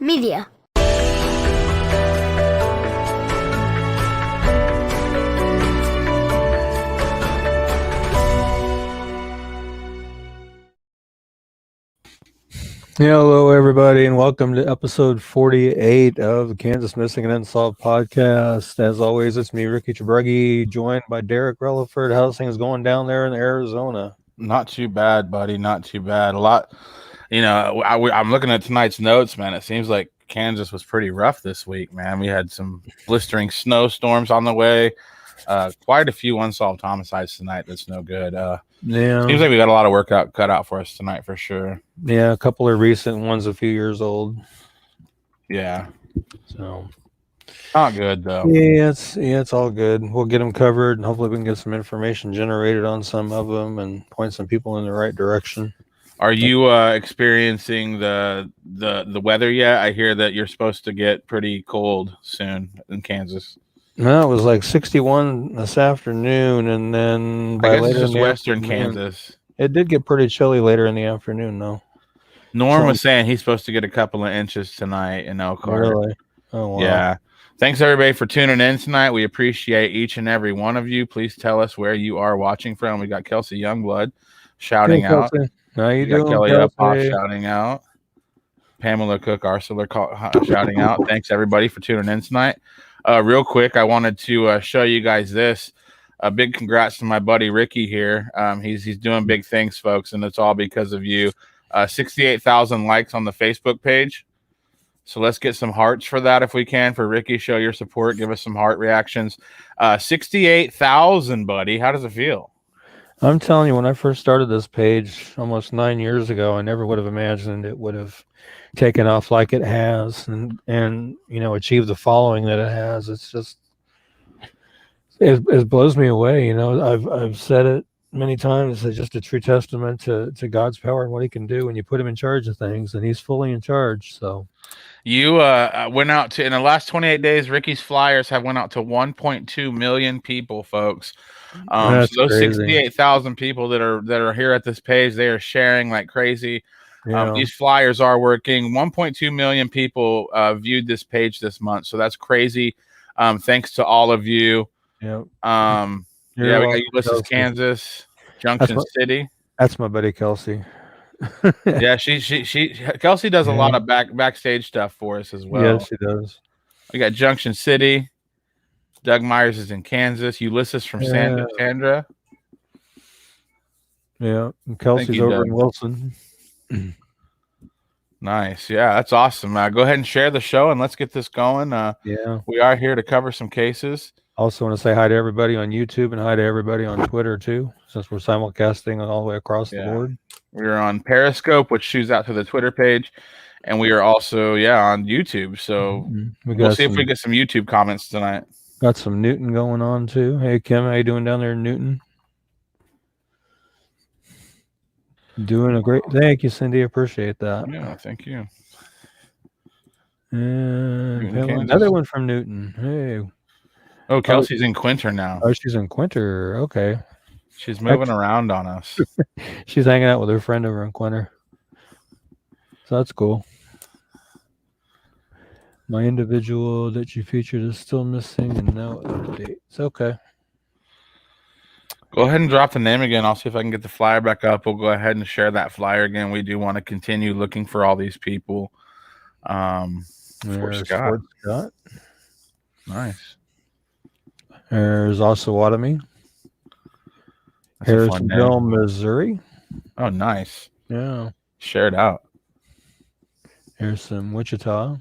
Media. Hello, everybody, and welcome to episode 48 of the Kansas Missing and Unsolved podcast. As always, it's me, Ricky Chabruggy, joined by Derek Relaford. How's things going down there in Arizona? Not too bad, buddy. Not too bad. A lot, I'm looking at tonight's notes, man. It seems like Kansas was pretty rough this week, man. We had some blistering snowstorms on the way. Quite a few unsolved homicides tonight. That's no good. Seems like we got a lot of work cut out for us tonight for sure. Yeah, a couple of recent ones, a few years old. Yeah. So not good though. Yeah, it's all good. We'll get them covered, and hopefully we can get some information generated on some of them and point some people in the right direction. Are you experiencing the weather yet? I hear that you're supposed to get pretty cold soon in Kansas. No, it was like 61 this afternoon, and then by later in the western Kansas, it did get pretty chilly later in the afternoon, though. Norm was saying he's supposed to get a couple of inches tonight in Elkhart. Really? Oh, wow. Yeah. Thanks, everybody, for tuning in tonight. We appreciate each and every one of you. Please tell us where you are watching from. We got Kelsey Youngblood shouting out. How you doing, Kelly Uphoff shouting out. Pamela Cook Arcelor shouting out. Thanks, everybody, for tuning in tonight. Real quick, I wanted to show you guys this. A big congrats to my buddy Ricky here. He's doing big things, folks, and it's all because of you. 68,000 likes on the Facebook page. So let's get some hearts for that if we can. For Ricky, show your support. Give us some heart reactions. 68,000, buddy. How does it feel? I'm telling you, when I first started this page almost 9 years ago, I never would have imagined it would have taken off like it has and achieved the following that it has. It's just it blows me away. I've said it many times. It's just a true testament to God's power and what he can do when you put him in charge of things, and he's fully in charge. So you went out to, in the last 28 days, Ricky's flyers have went out to 1.2 million people, folks. So those 68,000 people that are here at this page, they are sharing like crazy. These flyers are working. 1.2 million people viewed this page this month, so that's crazy. Thanks to all of you. Yeah. We got Ulysses, Kansas, Junction City. That's my buddy Kelsey. Yeah, she Kelsey does a lot of backstage stuff for us as well. Yes, she does. We got Junction City. Doug Myers is in Kansas. Ulysses from Sandra. Yeah, and Kelsey's over in Wilson. Nice. Yeah, that's awesome. Go ahead and share the show and let's get this going. We are here to cover some cases. Also want to say hi to everybody on YouTube and hi to everybody on Twitter too, since we're simulcasting all the way across the board. We're on Periscope, which shoots out to the Twitter page, and we are also on YouTube. So we'll see if we get some YouTube comments tonight. Got some Newton going on too. Hey Kim, how you doing down there in Newton? Doing a great. Thank you, Cindy. Appreciate that. Yeah, thank you. And another one from Newton. Hey. Oh, Kelsey's in Quinter now. Oh, she's in Quinter. Okay. She's moving around on us. She's hanging out with her friend over in Quinter. So that's cool. My individual that you featured is still missing and no updates. Okay. Go ahead and drop the name again. I'll see if I can get the flyer back up. We'll go ahead and share that flyer again. We do want to continue looking for all these people. For Scott. Nice. There's also Osawatomie. Harrisonville, Missouri. Oh, nice. Yeah. Share it out. Here's some Wichita.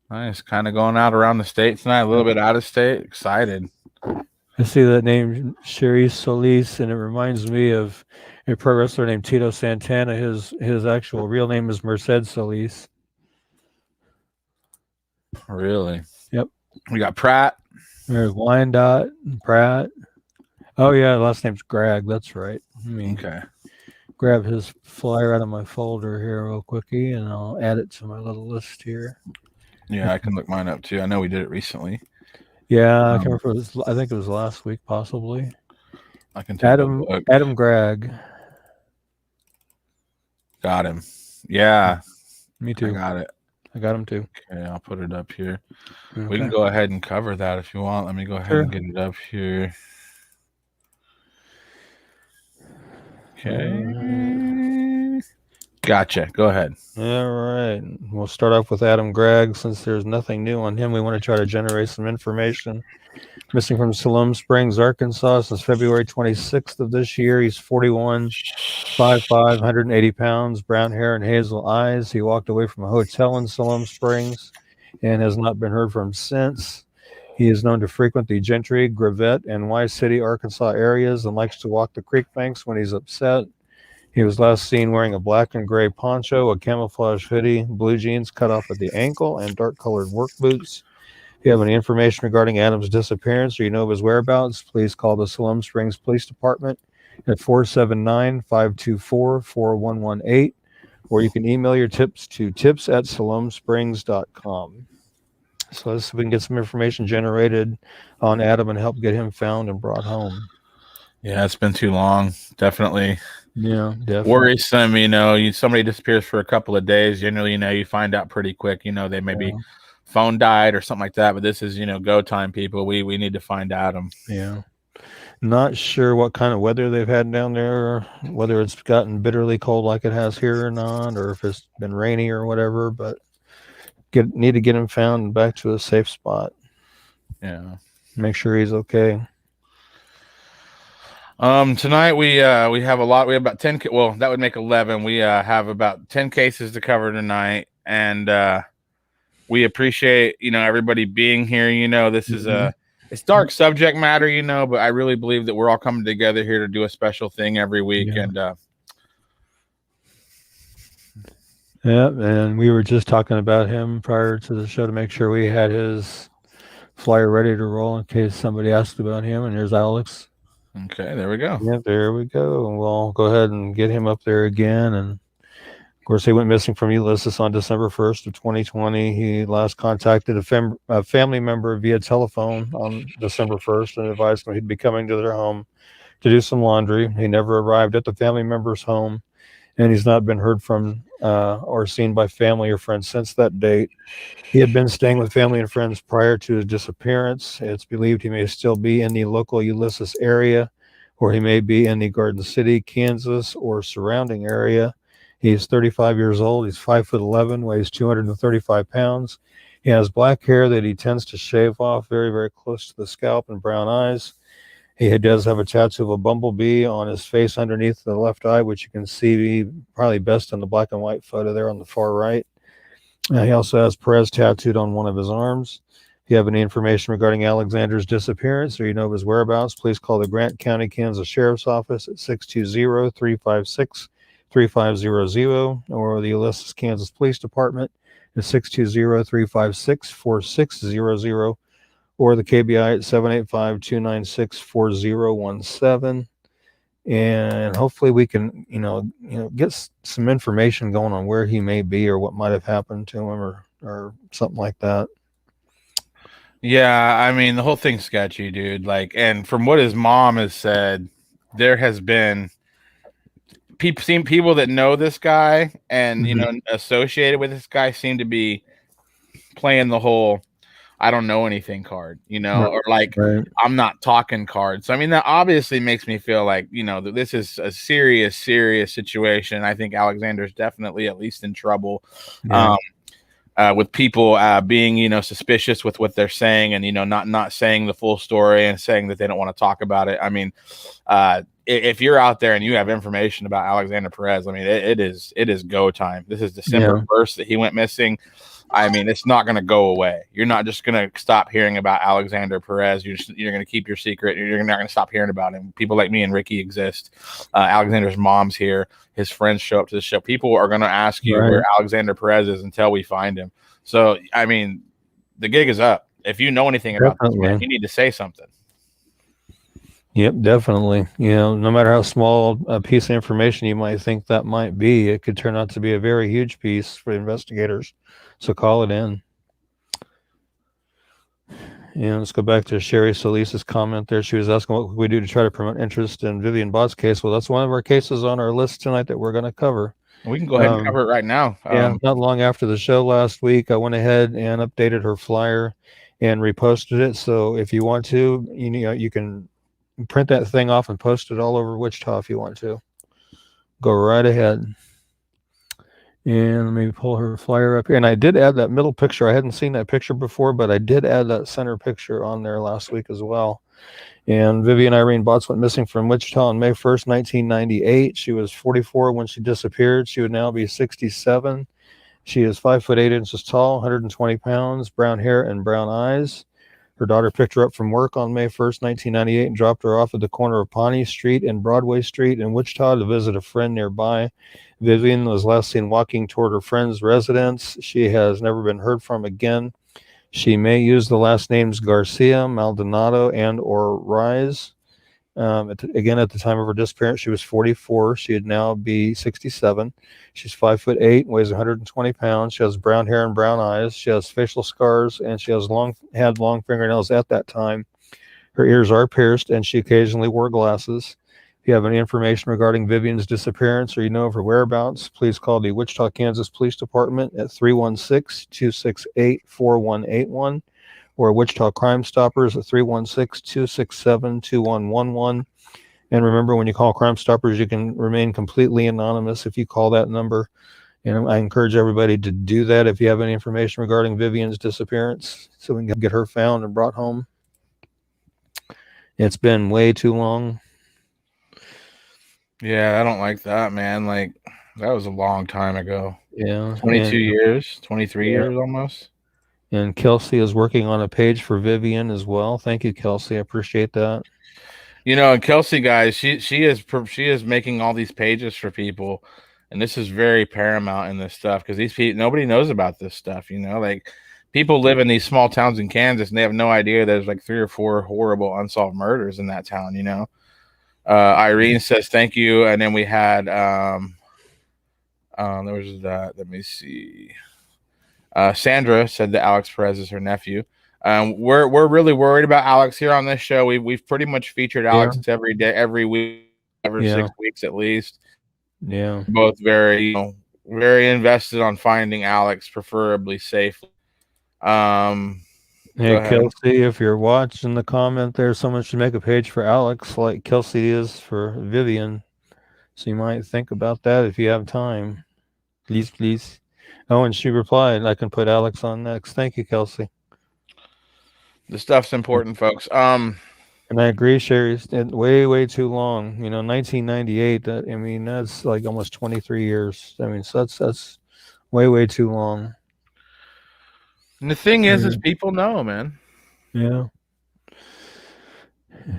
Nice. Kind of going out around the state tonight, a little bit out of state. Excited. I see that name, Sherry Solis, and it reminds me of a pro wrestler named Tito Santana. His actual real name is Merced Solis. Really? Yep. We got Pratt. There's Wyandotte, Pratt. Oh, yeah, last name's Gregg. That's right. Okay. Grab his flyer out of my folder here real quickie, and I'll add it to my little list here. Yeah, I can look mine up, too. I know we did it recently. Yeah, I can't remember. I think it was last week, possibly. I can take Adam Gregg. Got him. Yeah. Me too. I got it. I got him too. Okay, I'll put it up here. Okay. We can go ahead and cover that if you want. Let me go ahead and get it up here. Okay. Gotcha. Go ahead. All right. We'll start off with Adam Gregg. Since there's nothing new on him, we want to try to generate some information. Missing from Siloam Springs, Arkansas since February 26th of this year. He's 41, 5'5", 180 pounds, brown hair and hazel eyes. He walked away from a hotel in Siloam Springs and has not been heard from since. He is known to frequent the Gentry, Gravette, and Y City, Arkansas areas and likes to walk the creek banks when he's upset. He was last seen wearing a black and gray poncho, a camouflage hoodie, blue jeans cut off at the ankle, and dark-colored work boots. If you have any information regarding Adam's disappearance or you know of his whereabouts, please call the Siloam Springs Police Department at 479-524-4118, or you can email your tips to tips@siloamsprings.com. So let's see if we can get some information generated on Adam and help get him found and brought home. Yeah, it's been too long. Definitely. Yeah, definitely. Worrisome, somebody disappears for a couple of days. Generally, you find out pretty quick. They maybe phone died or something like that. But this is, go time, people. We need to find Adam. Yeah. Not sure what kind of weather they've had down there, whether it's gotten bitterly cold like it has here or not, or if it's been rainy or whatever. But need to get him found and back to a safe spot. Yeah. Make sure he's okay. Tonight we have a lot. We have about 10. Well, that would make 11. We have about 10 cases to cover tonight, and we appreciate everybody being here. This is it's dark subject matter, but I really believe that we're all coming together here to do a special thing every week. Yeah. And and we were just talking about him prior to the show to make sure we had his flyer ready to roll in case somebody asked about him. And here's Alex. Okay, there we go. Yeah, there we go. And we'll go ahead and get him up there again. And of course, he went missing from Ulysses on December 1st of 2020. He last contacted a family member via telephone on December 1st and advised him he'd be coming to their home to do some laundry. He never arrived at the family member's home, and he's not been heard from or seen by family or friends since that date. He had been staying with family and friends prior to his disappearance. It's believed he may still be in the local Ulysses area, or he may be in the Garden City, Kansas, or surrounding area. He's 35 years old. He's 5'11", weighs 235 pounds. He has black hair that he tends to shave off very, very close to the scalp and brown eyes. He does have a tattoo of a bumblebee on his face underneath the left eye, which you can see probably best in the black and white photo there on the far right. He also has Perez tattooed on one of his arms. If you have any information regarding Alexander's disappearance or you know of his whereabouts, please call the Grant County, Kansas Sheriff's Office at 620-356-3500 or the Ulysses, Kansas Police Department at 620-356-4600 or the KBI at 785-296-4017. And hopefully we can, get some information going on where he may be or what might have happened to him or something like that. Yeah, the whole thing's sketchy, dude. And from what his mom has said, there has been people that know this guy and, associated with this guy seem to be playing the whole I don't know anything card, or right. I'm not talking card. So, that obviously makes me feel like, that this is a serious, serious situation. I think Alexander's definitely at least in trouble with people being, suspicious with what they're saying and, not saying the full story and saying that they don't want to talk about it. If you're out there and you have information about Alexander Perez, it is go time. This is December 1st that he went missing. It's not going to go away. You're not just going to stop hearing about Alexander Perez. You're going to keep your secret. You're not going to stop hearing about him. People like me and Ricky exist. Alexander's mom's here. His friends show up to the show. People are going to ask you where Alexander Perez is until we find him. So, the gig is up. If you know anything about this man, you need to say something. Yep, definitely. No matter how small a piece of information you might think that might be, it could turn out to be a very huge piece for investigators. So call it in. Let's go back to Sherry Solis's comment there. She was asking what we do to try to promote interest in Vivian Bott's case. Well, that's one of our cases on our list tonight that we're going to cover. We can go ahead and cover it right now. Yeah, not long after the show last week, I went ahead and updated her flyer and reposted it. So if you want to, you can print that thing off and post it all over Wichita if you want to. Go right ahead. And let me pull her flyer up here. And I did add that middle picture. I hadn't seen that picture before, but I did add that center picture on there last week as well. And Vivian Irene Botts went missing from Wichita on May 1st, 1998. She was 44 when she disappeared. She would now be 67. She is 5'8" tall, 120 pounds, brown hair and brown eyes. Her daughter picked her up from work on May 1st, 1998, and dropped her off at the corner of Pawnee Street and Broadway Street in Wichita to visit a friend nearby. Vivian was last seen walking toward her friend's residence. She has never been heard from again. She may use the last names Garcia, Maldonado, and or Rise. Again, at the time of her disappearance, she was 44. She would now be 67. She's 5'8", weighs 120 pounds. She has brown hair and brown eyes. She has facial scars, and she has had long fingernails at that time. Her ears are pierced, and she occasionally wore glasses. If you have any information regarding Vivian's disappearance or you know of her whereabouts, please call the Wichita, Kansas Police Department at 316-268-4181 or Wichita Crime Stoppers at 316-267-2111. And remember, when you call Crime Stoppers, you can remain completely anonymous if you call that number. And I encourage everybody to do that if you have any information regarding Vivian's disappearance so we can get her found and brought home. It's been way too long. Yeah, I don't like that, man. Like, that was a long time ago. Yeah. 22 years, 23 years almost. And Kelsey is working on a page for Vivian as well. Thank you, Kelsey. I appreciate that. And Kelsey, guys, she is making all these pages for people, and this is very paramount in this stuff because these people, nobody knows about this stuff. Like people live in these small towns in Kansas and they have no idea there's like 3 or 4 horrible unsolved murders in that town. Irene says thank you, and then we had there was that. Let me see. Sandra said that Alex Perez is her nephew. We're really worried about Alex here on this show. We've pretty much featured Alex every day, every week, every 6 weeks at least. Yeah, both very invested on finding Alex, preferably safely. Hey, Kelsey, if you're watching the comment there, someone should make a page for Alex like Kelsey is for Vivian. So you might think about that if you have time. Please, please. Oh, and she replied, I can put Alex on next. Thank you, Kelsey. The stuff's important, folks. And I agree, Sherry. It's way too long. 1998. That's like almost 23 years. So that's way too long. And the thing is people know, man. Yeah.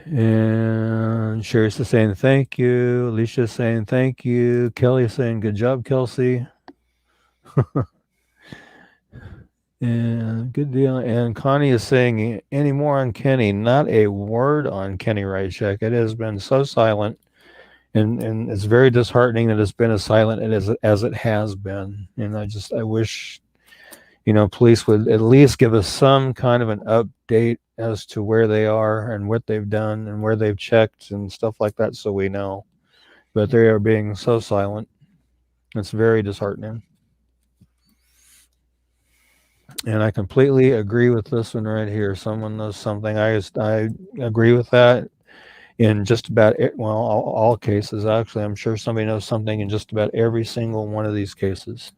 And Sherry's saying thank you. Alicia's saying thank you. Kelly's saying good job, Kelsey. And good deal. And Connie is saying any more on Kenny? Not a word on Kenny Rychek. It has been so silent, and it's very disheartening that it's been as silent as it has been. And I wish police would at least give us some kind of an update as to where they are and what they've done and where they've checked and stuff like that, so we know. But they are being so silent. It's very disheartening. And I completely agree with this one right here. Someone knows something. I agree with that in just about, all cases, actually. I'm sure somebody knows something in just about every single one of these cases.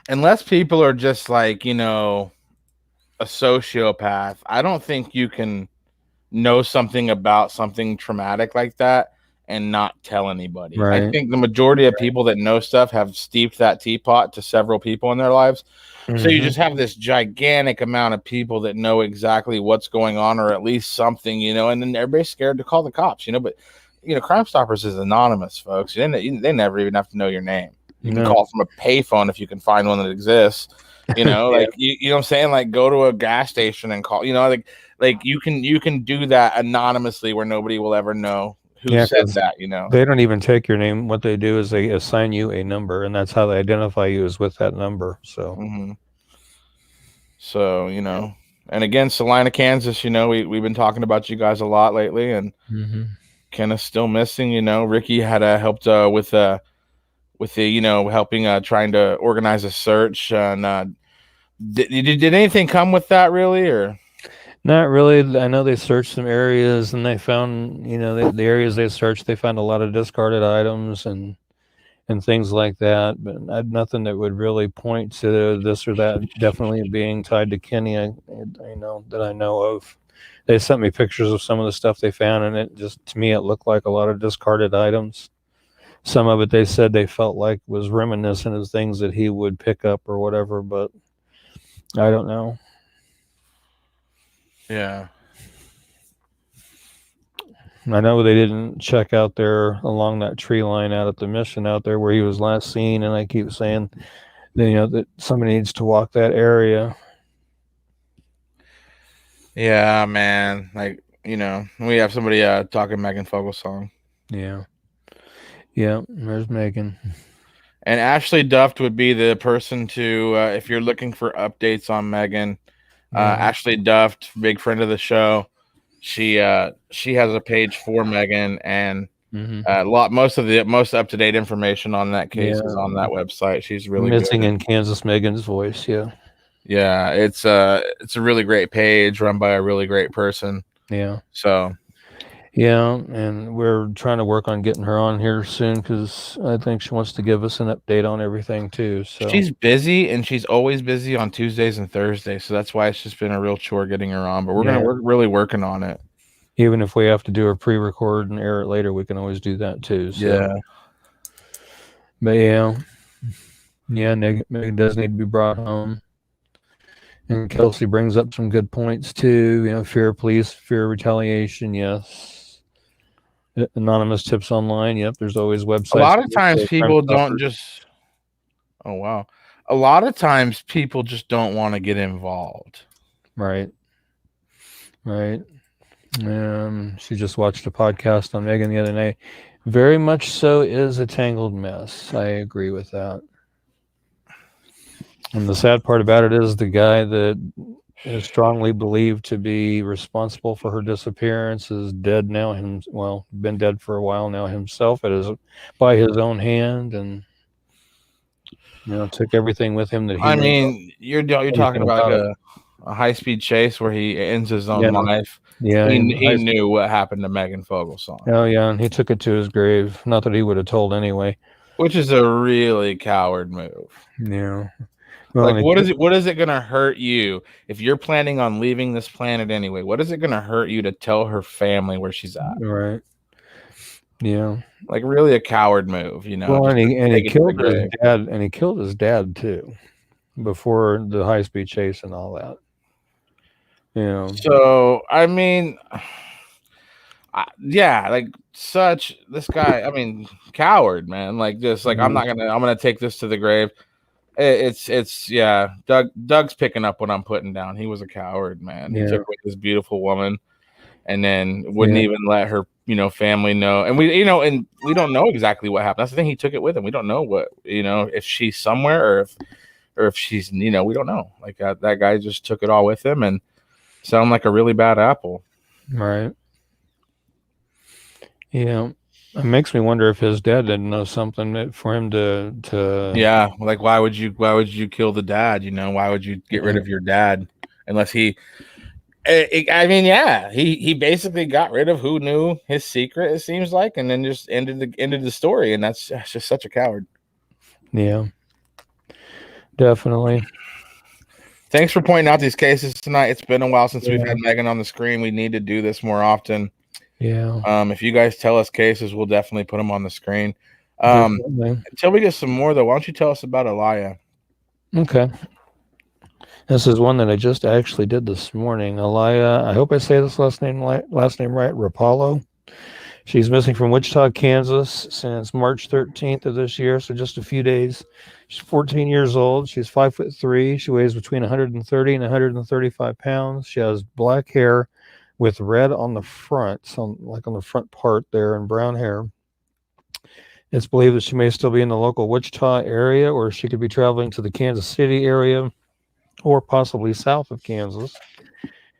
Unless people are just like, a sociopath, I don't think you can know something about something traumatic like that and not tell anybody. Right. I think the majority of people that know stuff have steeped that teapot to several people in their lives. Mm-hmm. So you just have this gigantic amount of people that know exactly what's going on, or at least something, and then everybody's scared to call the cops, but Crime Stoppers is anonymous, folks. They never even have to know your name. You can call from a payphone if you can find one that exists. Like you know what I'm saying? Like go to a gas station and call. Like you can do that anonymously where nobody will ever know who said that. They don't even take your name. What they do is they assign you a number, and that's how they identify you, is with that number. So, So and again, Salina, Kansas. We've been talking about you guys a lot lately, and Kenneth's still missing. Ricky had helped with with the helping trying to organize a search. And did anything come with that really, or Not really. I know they searched some areas and they found, the areas they searched, they found a lot of discarded items and things like that, but nothing that would really point to this or that definitely being tied to Kenny. I know of. They sent me pictures of some of the stuff they found, and it just, to me, it looked like a lot of discarded items. Some of it they said they felt like was reminiscent of things that he would pick up or whatever, but I don't know. yeah. I know they didn't check out there along that tree line out at the mission out there where he was last seen, and I keep saying that, that somebody needs to walk that area. Yeah, man. Like, we have somebody talking Megan Fogel's song. Yeah, there's Megan. And Ashley Duft would be the person to, if you're looking for updates on Megan, Ashley Duft, big friend of the show. She has a page for Megan, and most up to date information on that case is on that website. She's really missing good. in Kansas, Megan's voice. Yeah, it's a really great page run by a really great person. Yeah. So. Yeah, and we're trying to work on getting her on here soon because I think she wants to give us an update on everything too. So she's busy, and she's always busy on Tuesdays and Thursdays, so that's why it's just been a real chore getting her on. But we're really working on it. Even if we have to do a pre-record and air it later, we can always do that too. So. Yeah. But Megan does need to be brought home. And Kelsey brings up some good points too. Fear of police, fear of retaliation. Yes. Anonymous tips online. Yep. There's always websites. A lot of times people don't just. Oh, wow. A lot of times people just don't want to get involved. Right. She just watched a podcast on Megan the other night. Very much so is a tangled mess. I agree with that. And the sad part about it is the guy that is strongly believed to be responsible for her disappearance is dead now. Been dead for a while now himself. It is by his own hand, and took everything with him that he. I mean, you're talking about a high-speed chase where he ends his own life. Yeah, he knew what happened to Megan Fogel's. Oh yeah, and he took it to his grave. Not that he would have told anyway. Which is a really coward move. Yeah. Well, like, what is it going to hurt you if you're planning on leaving this planet anyway? What is it going to hurt you to tell her family where she's at? Right. Yeah. Like, really a coward move, Well, and he killed his dad, and he killed his dad too, before the high-speed chase and all that. So I mean, like this guy. I mean, coward, man. Like, just like I'm gonna take this to the grave. It's Doug's picking up what I'm putting down. He was a coward, man. He took away this beautiful woman, and then wouldn't even let her, family know. And we don't know exactly what happened. That's the thing. He took it with him. We don't know what, if she's somewhere or if she's, we don't know. Like that guy just took it all with him and sounded like a really bad apple. Right. Yeah. It makes me wonder if his dad didn't know something for him to. Yeah, like why would you kill the dad? Why would you get rid of your dad unless he? I mean, he basically got rid of who knew his secret. It seems like, and then just ended the story, and that's just such a coward. Yeah, definitely. Thanks for pointing out these cases tonight. It's been a while since we've had Megan on the screen. We need to do this more often. Yeah. If you guys tell us cases, we'll definitely put them on the screen. Until we get some more, though, why don't you tell us about Elia? Okay. This is one that I just actually did this morning. Elia, I hope I say this last name right, Rapallo. She's missing from Wichita, Kansas since March 13th of this year, so just a few days. She's 14 years old. She's 5'3". She weighs between 130 and 135 pounds. She has black hair with red on the front, on the front part there, and brown hair. It's believed that she may still be in the local Wichita area, or she could be traveling to the Kansas City area, or possibly south of Kansas.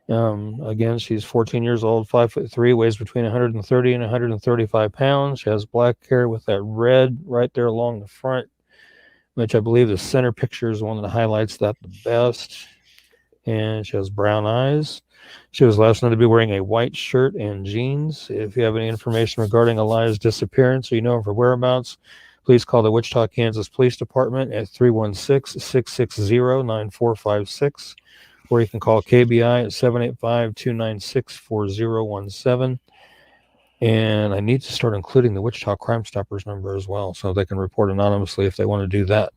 Again, she's 14 years old, 5'3", weighs between 130 and 135 pounds. She has black hair with that red right there along the front, which I believe the center picture is the one that highlights that the best. And she has brown eyes. She was last known to be wearing a white shirt and jeans. If you have any information regarding Eliza's disappearance or you know of her whereabouts, please call the Wichita, Kansas Police Department at 316-660-9456, or you can call KBI at 785-296-4017. And I need to start including the Wichita Crime Stoppers number as well, so they can report anonymously if they want to do that.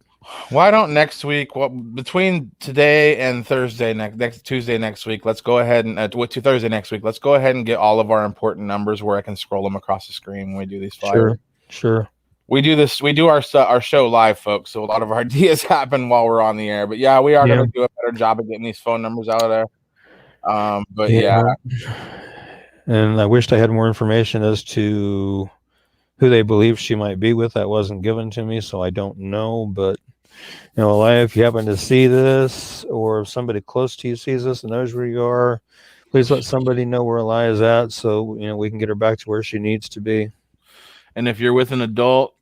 Why don't next week? Well, between today and Thursday next Tuesday next week, let's go ahead and to Thursday next week. Let's go ahead and get all of our important numbers where I can scroll them across the screen when we do these flyers. Sure. We do this. We do our show live, folks. So a lot of our ideas happen while we're on the air. But yeah, we are going to do a better job of getting these phone numbers out of there. But yeah. And I wished I had more information as to who they believe she might be with. That wasn't given to me, so I don't know. But you know, if you happen to see this, or if somebody close to you sees this and knows where you are, please let somebody know where Eli is at, so you know we can get her back to where she needs to be. And if you're with an adult,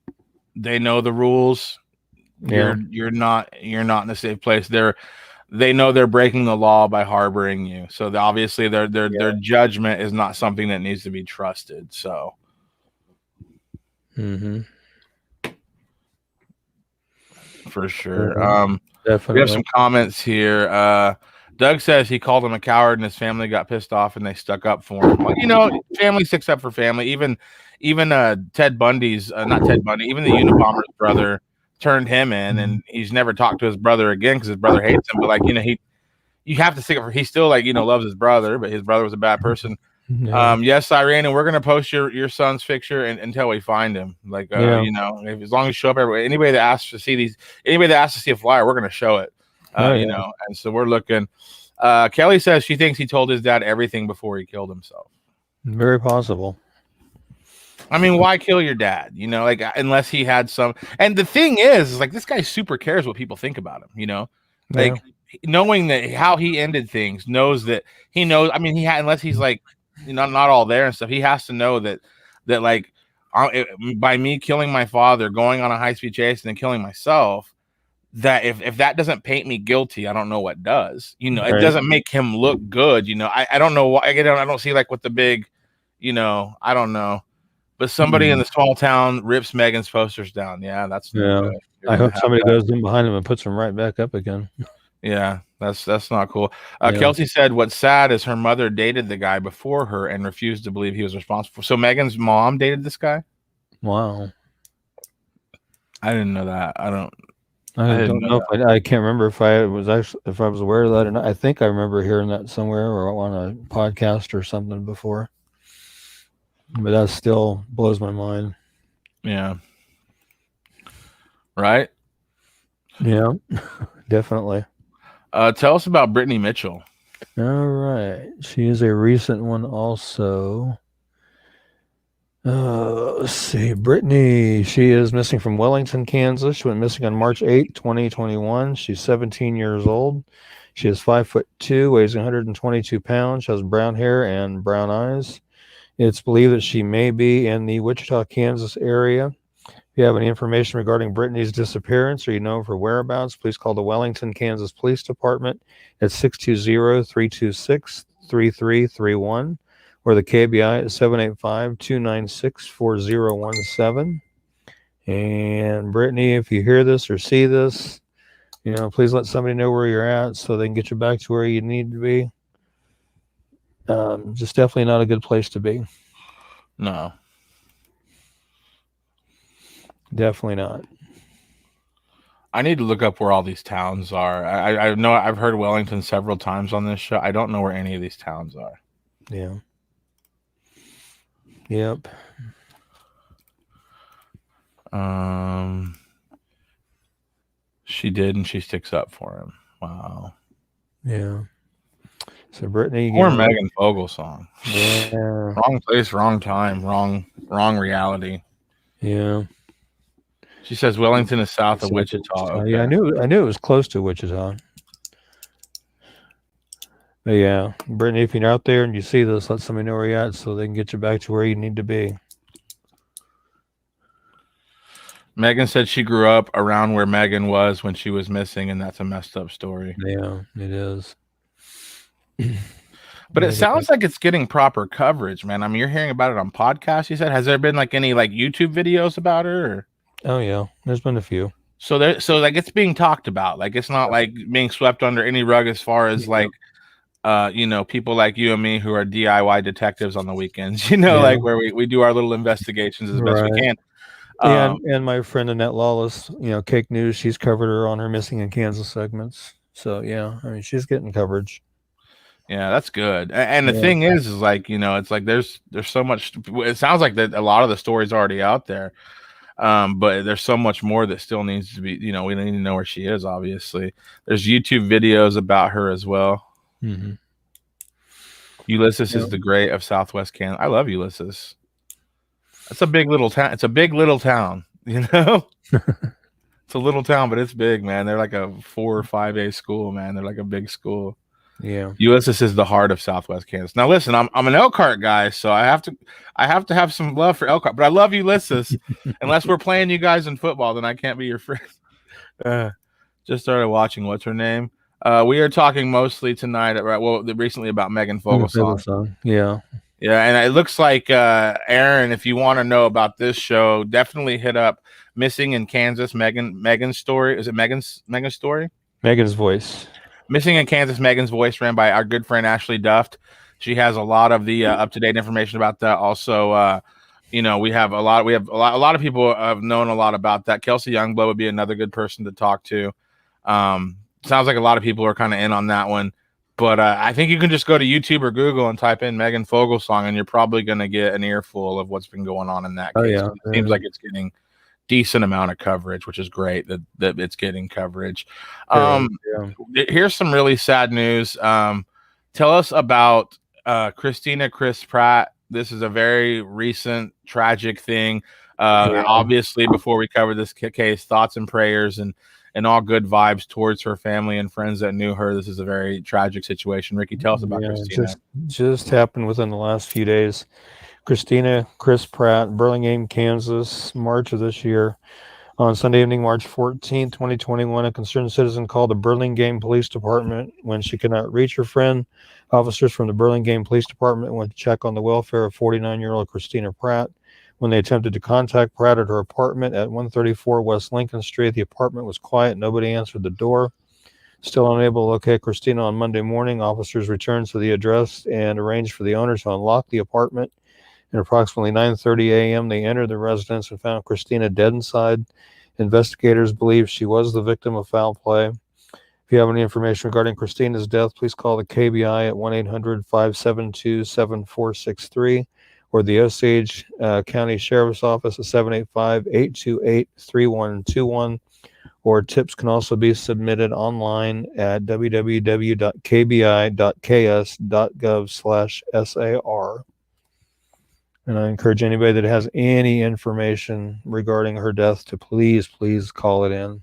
they know the rules. You're not in a safe place. They know they're breaking the law by harboring you. So obviously their judgment is not something that needs to be trusted. So for sure. Definitely. We have some comments here. Doug says he called him a coward and his family got pissed off and they stuck up for him. Well, you know, family sticks up for family. Even Ted Bundy's not Ted Bundy, even the Unabomber's brother turned him in, and he's never talked to his brother again because his brother hates him. But like, you know, you have to stick up for. He still like, you know, loves his brother, but his brother was a bad person. Yes, Irene, and we're gonna post your son's picture until we find him. Like, you know, as long as you show up everywhere. Anybody that asks to see a flyer, we're gonna show it. You know, and so we're looking. Kelly says she thinks he told his dad everything before he killed himself. Very possible. I mean, why kill your dad? You know, like unless he had some. And the thing is like this guy super cares what people think about him. You know, like knowing that how he ended things, knows that he knows. I mean, unless he's like, you know, not all there and stuff. He has to know that like by me killing my father, going on a high-speed chase, and then killing myself, that if that doesn't paint me guilty, I don't know what does. You know, it doesn't make him look good. You know, I don't know why. I don't see like what the big, you know, I don't know. But somebody in the small town rips Megan's posters down. Yeah, that's good. I hope somebody goes in behind him and puts them right back up again. Yeah, that's not cool. Kelsey said what's sad is her mother dated the guy before her and refused to believe he was responsible. So Megan's mom dated this guy? Wow. I didn't know that. I don't know. I can't remember if I was aware of that or not. I think I remember hearing that somewhere or on a podcast or something before. But that still blows my mind. Yeah. Right? Yeah, definitely. Tell us about Brittany Mitchell. All right. She is a recent one also. Let's see. Brittany, she is missing from Wellington, Kansas. She went missing on March 8, 2021. She's 17 years old. She is 5'2", weighs 122 pounds. She has brown hair and brown eyes. It's believed that she may be in the Wichita, Kansas area. If you have any information regarding Brittany's disappearance or you know of her whereabouts, please call the Wellington, Kansas Police Department at 620-326-3331 or the KBI at 785-296-4017. And Brittany, if you hear this or see this, you know, please let somebody know where you're at so they can get you back to where you need to be. Just definitely not a good place to be. No. Definitely not. I need to look up where all these towns are. I know I've heard Wellington several times on this show. I don't know where any of these towns are. Yeah. Yep. She did, and she sticks up for him. Wow. Yeah. So Brittany, or Megan Fogle song. Yeah. Wrong place, wrong time, wrong reality. Yeah. She says Wellington is south of Wichita. Okay. Yeah, I knew it was close to Wichita. But yeah, Brittany, if you're out there and you see this, let somebody know where you're at so they can get you back to where you need to be. Megan said she grew up around where Megan was when she was missing, and that's a messed up story. Yeah, it is. But it sounds like it's getting proper coverage, man. I mean, you're hearing about it on podcasts, you said. Has there been like any like YouTube videos about her? Or? Oh yeah, there's been a few. So like it's being talked about. Like it's not like being swept under any rug as far as like people like you and me who are DIY detectives on the weekends, like where we do our little investigations as best we can. And my friend Annette Lawless, Cake News, she's covered her on her Missing in Kansas segments. So yeah, I mean she's getting coverage. Yeah, that's good. And the thing is like, it's like there's so much. It sounds like that a lot of the stories already out there. But there's so much more that still needs to be, we need to know where she is, obviously. There's YouTube videos about her as well. Mm-hmm. Ulysses is the great of Southwest Canada. I love Ulysses. It's a big little town. It's a big little town, It's a little town, but it's big, man. They're like a 4 or 5A school, man. They're like a big school. Yeah. Ulysses is the heart of Southwest Kansas. Now, listen, I'm an Elkhart guy, so I have to have some love for Elkhart. But I love Ulysses. Unless we're playing you guys in football, then I can't be your friend. Just started watching. What's her name? We are talking mostly tonight, recently about Megan Fogelsong. Yeah. Yeah, and it looks like Aaron, if you want to know about this show, definitely hit up Missing in Kansas, Megan's story. Is it Megan's story? Megan's Voice. Missing in Kansas, Megan's Voice, ran by our good friend Ashley Duft. She has a lot of the up-to-date information about that. Also, we have a lot of people have known a lot about that. Kelsey Youngblood would be another good person to talk to. Sounds like a lot of people are kind of in on that one. But I think you can just go to YouTube or Google and type in Megan Fogelsong, and you're probably going to get an earful of what's been going on in that case. Yeah. It seems like it's getting decent amount of coverage, which is great that it's getting coverage. Here's some really sad news. Tell us about Christina Chris Pratt. This is a very recent tragic thing. Obviously, before we cover this case, thoughts and prayers and all good vibes towards her family and friends that knew her. This is a very tragic situation. Ricky, tell us about Christina. Just happened within the last few days. Christina Chris Pratt, Burlingame, Kansas, March of this year. On Sunday evening, March 14th, 2021, a concerned citizen called the Burlingame Police Department when she could not reach her friend. Officers from the Burlingame Police Department went to check on the welfare of 49-year-old Christina Pratt. When they attempted to contact Pratt at her apartment at 134 West Lincoln Street, the apartment was quiet. Nobody answered the door. Still unable to locate Christina on Monday morning, officers returned to the address and arranged for the owner to unlock the apartment. At approximately 9:30 a.m., they entered the residence and found Christina dead inside. Investigators believe she was the victim of foul play. If you have any information regarding Christina's death, please call the KBI at 1-800-572-7463 or the Osage County Sheriff's Office at 785-828-3121. Or tips can also be submitted online at www.kbi.ks.gov/SAR. And I encourage anybody that has any information regarding her death to please call it in.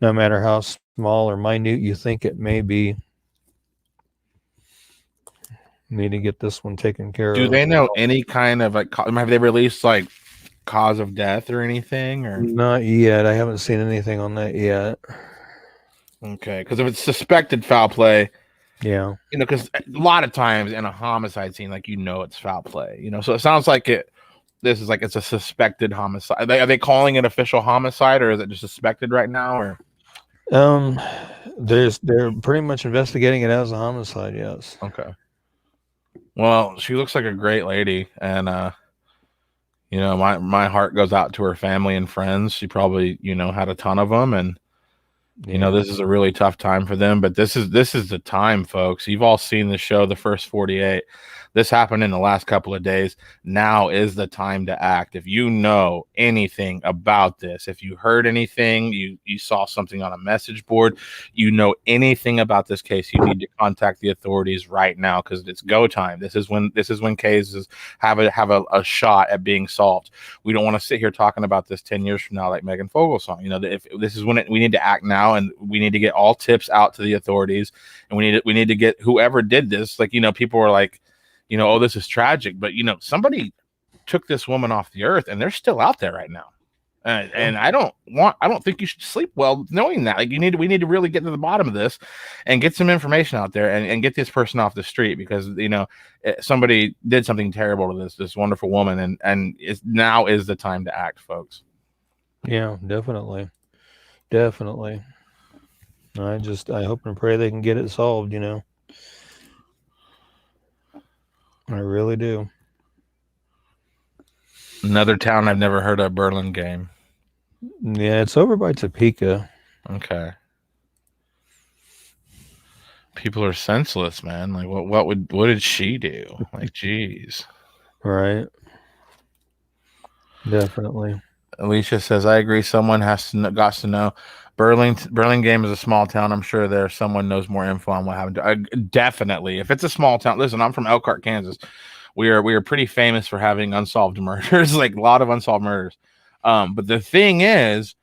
No matter how small or minute you think it may be. Need to get this one taken care of. Do they know any kind of have they released like cause of death or anything? Or not yet. I haven't seen anything on that yet. Okay, because if it's suspected foul play, yeah, because a lot of times in a homicide scene, like it's foul play, so it sounds like this is like it's a suspected homicide. Are they calling it official homicide, or is it just suspected right now? Or they're pretty much investigating it as a homicide. Yes. Okay. Well, she looks like a great lady, and my heart goes out to her family and friends. She probably had a ton of them, and this is a really tough time for them. But this is the time, folks. You've all seen the show, The First 48. This happened in the last couple of days. Now is the time to act. If you know anything about this, if you heard anything, you saw something on a message board, you know anything about this case, you need to contact the authorities right now, because it's go time. This is when cases have a shot at being solved. We don't want to sit here talking about this 10 years from now like Megan Fogel's song. You know, if this is when we need to act now, and we need to get all tips out to the authorities, and we need to get whoever did this. Like, you know, people were like, you know, oh, this is tragic, but you know, somebody took this woman off the earth, and they're still out there right now. And I don't think you should sleep well knowing that. Like, we need to really get to the bottom of this and get some information out there, and get this person off the street, because, you know, somebody did something terrible to this wonderful woman, and now is the time to act, folks. Yeah, definitely. I hope and pray they can get it solved, you know. I really do. Another town I've never heard of, Burlingame. Yeah, it's over by Topeka. Okay. People are senseless, man. Like, what did she do? Like, geez. Right. Definitely. Alicia says, I agree. Someone got to know. Burlingame is a small town. I'm sure someone knows more info on what happened. Definitely. If it's a small town, listen, I'm from Elkhart, Kansas. We are pretty famous for having unsolved murders, like a lot of unsolved murders. But the thing is,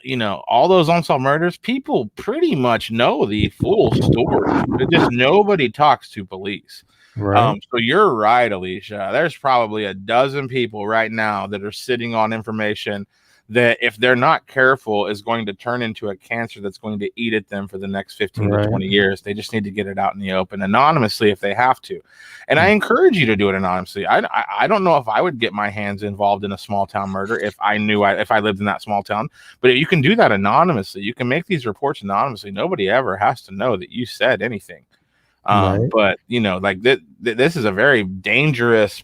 you know, all those unsolved murders, people pretty much know the full story. Just nobody talks to police. Right. So you're right, Alicia. There's probably a dozen people right now that are sitting on information that, if they're not careful, is going to turn into a cancer that's going to eat at them for the next 15 to 20 years. They just need to get it out in the open anonymously if they have to. And I encourage you to do it anonymously. I don't know if I would get my hands involved in a small town murder if I knew if I lived in that small town, but you can do that anonymously. You can make these reports anonymously. Nobody ever has to know that you said anything. But you know, like this is a very dangerous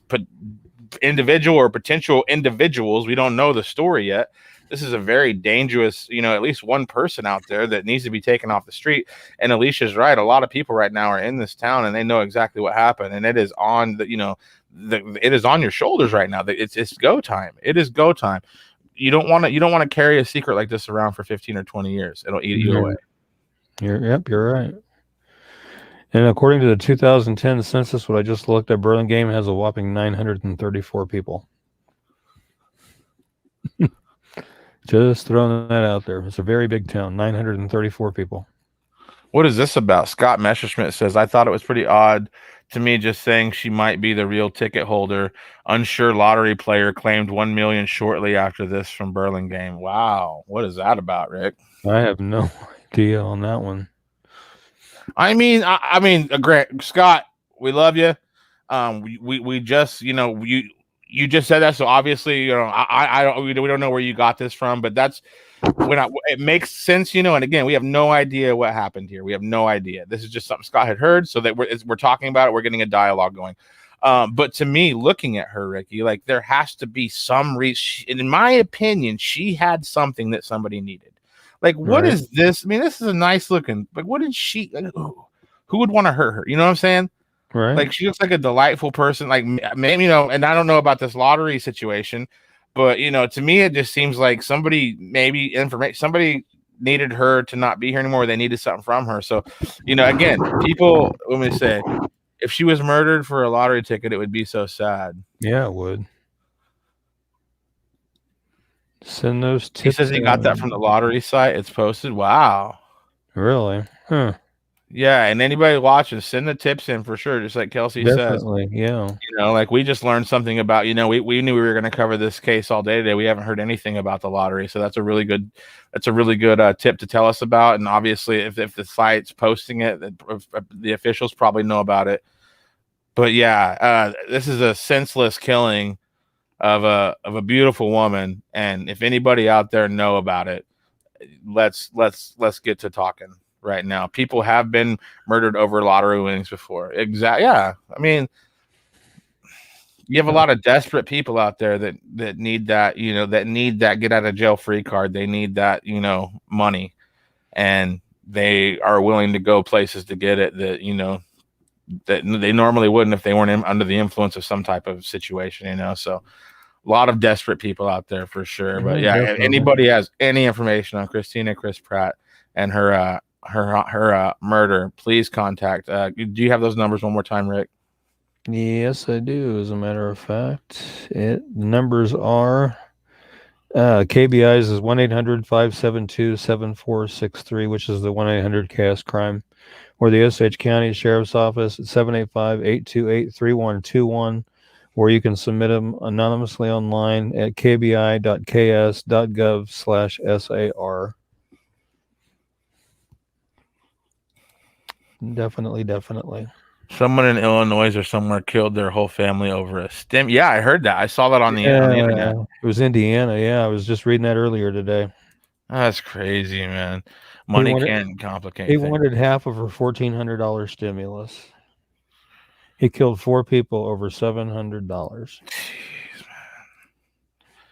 individual or potential individuals. We don't know the story yet. This is a very dangerous, you know, at least one person out there that needs to be taken off the street. And Alicia's right. A lot of people right now are in this town, and they know exactly what happened. And it is on the, you know, it is on your shoulders right now. It's go time. It is go time. You don't want to carry a secret like this around for 15 or 20 years. It'll eat you away. You're right. And according to the 2010 census, what I just looked at, Burlingame has a whopping 934 people. Just throwing that out there. It's a very big town, 934 people. What is this about? Scott Messerschmidt says, I thought it was pretty odd to me just saying she might be the real ticket holder. Unsure lottery player claimed 1 million shortly after this from Burlingame. Wow. What is that about, Rick? I have no idea on that one. I mean, Grant, Scott, we love you. We just, you know, you just said that, so obviously, you know, we don't know where you got this from, but that's when it makes sense, you know. And again, we have no idea what happened here. We have no idea. This is just something Scott had heard, so that we're talking about it. We're getting a dialogue going. But to me, looking at her, Ricky, like, there has to be some reason. In my opinion, she had something that somebody needed. Like, what is this? I mean, this is a nice looking. Like, what did she? Like, who would want to hurt her? You know what I'm saying? Right. Like, she looks like a delightful person. Like, maybe, you know, and I don't know about this lottery situation, but, you know, to me, it just seems like somebody needed her to not be here anymore. They needed something from her. So, you know, again, people, let me say, if she was murdered for a lottery ticket, it would be so sad. Yeah, it would. Send those tips. He says he got that from the lottery site. It's posted. Wow. Really? Huh. Yeah, and anybody watching, send the tips in for sure, just like Kelsey says. Yeah. You know, like, we just learned something about, you know, we knew we were going to cover this case all day today. We haven't heard anything about the lottery, so that's a really good tip to tell us about. And obviously, if the site's posting it, the officials probably know about it. But yeah, this is a senseless killing of a beautiful woman, and if anybody out there know about it, let's get to talking right now. People have been murdered over lottery winnings before. Exactly. Yeah. I mean, you have a lot of desperate people out there that need that, you know, that need that get out of jail free card. They need that, you know, money, and they are willing to go places to get it that, you know, that they normally wouldn't if they weren't under the influence of some type of situation, you know. So a lot of desperate people out there for sure. But yeah, if anybody has any information on Chris Pratt and her murder, please contact. Do you have those numbers one more time, Rick? Yes, I do. As a matter of fact, the numbers are KBI's is 1-800-572-7463, which is the 1-800-CAST-CRIME, or the Osage County Sheriff's Office at 785-828-3121, or you can submit them anonymously online at kbi.ks.gov/SAR. Definitely. Someone in Illinois or somewhere killed their whole family over a stim. Yeah, I heard that. I saw that on the internet. It was Indiana. Yeah, I was just reading that earlier today. That's crazy, man. Money can complicate He things. wanted half of her $1,400 stimulus. He killed 4 people over $700. Jeez,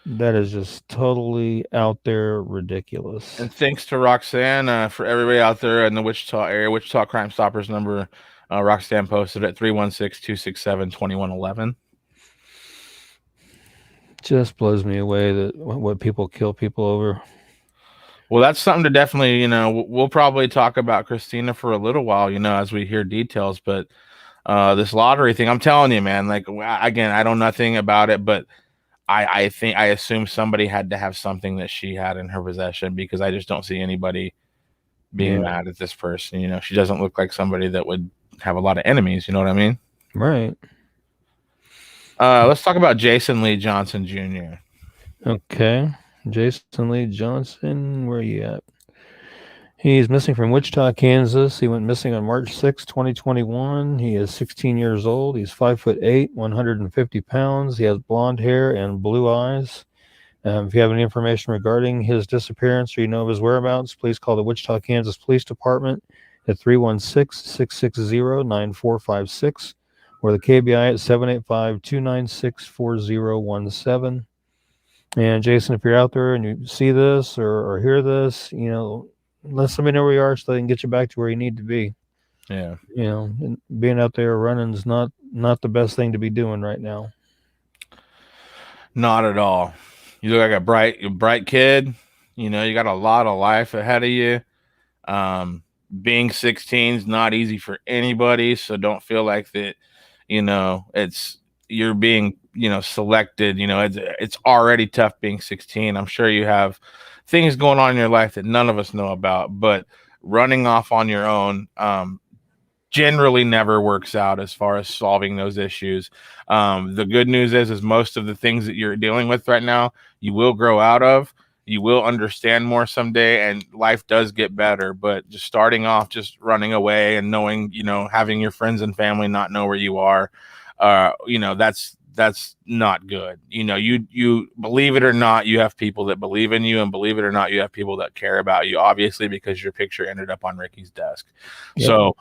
man. That is just totally out there ridiculous. And thanks to Roxanne for everybody out there in the Wichita area. Wichita Crime Stoppers number, Roxanne posted at 316-267-2111. Just blows me away that what people kill people over. Well, that's something to definitely, you know, we'll probably talk about Christina for a little while, you know, as we hear details. But this lottery thing, I'm telling you, man, like, again, I don't know nothing about it, but I assume somebody had to have something that she had in her possession, because I just don't see anybody being mad at this person. You know, she doesn't look like somebody that would have a lot of enemies. You know what I mean? Right. Let's talk about Jason Lee Johnson Jr. Okay. Jason Lee Johnson, where are you at? He's missing from Wichita, Kansas. He went missing on March 6, 2021. He is 16 years old. He's 5'8", 150 pounds. He has blonde hair and blue eyes. If you have any information regarding his disappearance or you know of his whereabouts, please call the Wichita, Kansas Police Department at 316-660-9456 or the KBI at 785-296-4017. And Jason, if you're out there and you see this or hear this, you know, let somebody know where you are so they can get you back to where you need to be. Yeah. You know, and being out there running is not the best thing to be doing right now. Not at all. You look like a bright kid. You know, you got a lot of life ahead of you. Being 16 is not easy for anybody, so don't feel like that, you know, you're being, you know, selected. You know, it's already tough being 16. I'm sure you have things going on in your life that none of us know about, but running off on your own generally never works out as far as solving those issues. The good news is most of the things that you're dealing with right now, you will grow out of. You will understand more someday, and life does get better. But just starting off, just running away and knowing, you know, having your friends and family not know where you are, you know, that's not good. You know, you believe it or not, you have people that believe in you, and believe it or not, you have people that care about you, obviously, because your picture ended up on Ricky's desk. Yep. So,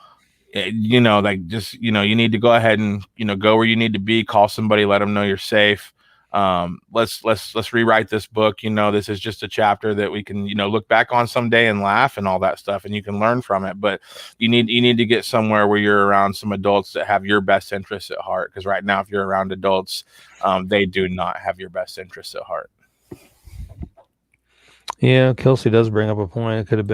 you know, like, just, you know, you need to go ahead and, you know, go where you need to be, call somebody, let them know you're safe. Let's rewrite this book. You know, this is just a chapter that we can, you know, look back on someday and laugh and all that stuff, and you can learn from it. But you need to get somewhere where you're around some adults that have your best interests at heart. Because right now, if you're around adults, they do not have your best interests at heart. Yeah, Kelsey does bring up a point. It could have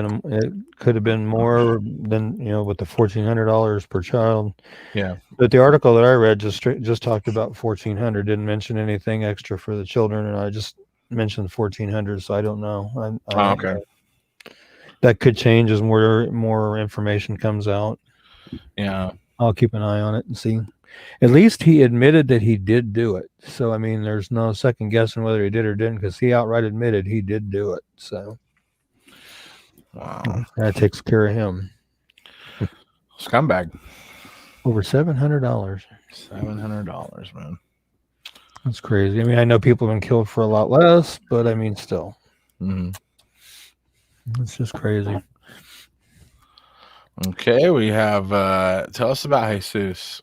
been more than, you know, with the $1,400 per child. Yeah. But the article that I read just talked about $1,400, didn't mention anything extra for the children, and I just mentioned $1,400, so I don't know. Okay. That could change as more information comes out. Yeah. I'll keep an eye on it and see. At least he admitted that he did do it. So, I mean, there's no second guessing whether he did or didn't, because he outright admitted he did do it. So, wow, that takes care of him. Scumbag. Over $700. $700, man. That's crazy. I mean, I know people have been killed for a lot less, but I mean, still. Mm-hmm. It's just crazy. Okay, we have, tell us about Jesus.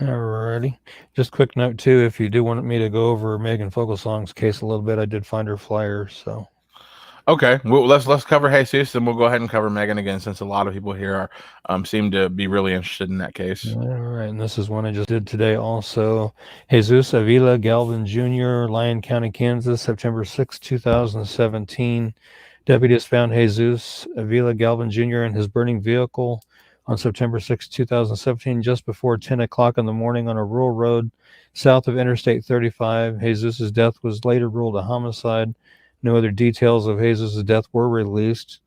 Alrighty. Just quick note too, if you do want me to go over Megan Fogelsong's case a little bit, I did find her flyer. So. Okay, well, let's cover Jesus, and we'll go ahead and cover Megan again, since a lot of people here are seem to be really interested in that case. All right, and this is one I just did today also. Jesus Avila Galvin Jr., Lyon County, Kansas, September 6, 2017. Deputies found Jesus Avila Galvin Jr. in his burning vehicle on September 6, 2017, just before 10 o'clock in the morning on a rural road south of Interstate 35. Jesus' death was later ruled a homicide. No other details of Jesus' death were released.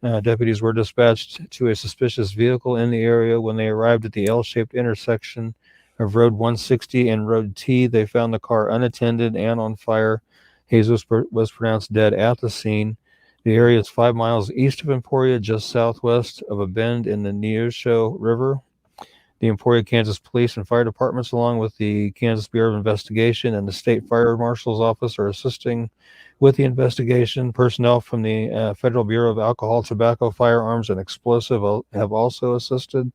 Deputies were dispatched to a suspicious vehicle in the area. When they arrived at the L-shaped intersection of Road 160 and Road T, they found the car unattended and on fire. Jesus was pronounced dead at the scene. The area is 5 miles east of Emporia, just southwest of a bend in the Neosho River. The Emporia, Kansas Police and Fire Departments, along with the Kansas Bureau of Investigation and the State Fire Marshal's Office, are assisting with the investigation. Personnel from the Federal Bureau of Alcohol, Tobacco, Firearms, and Explosive have also assisted.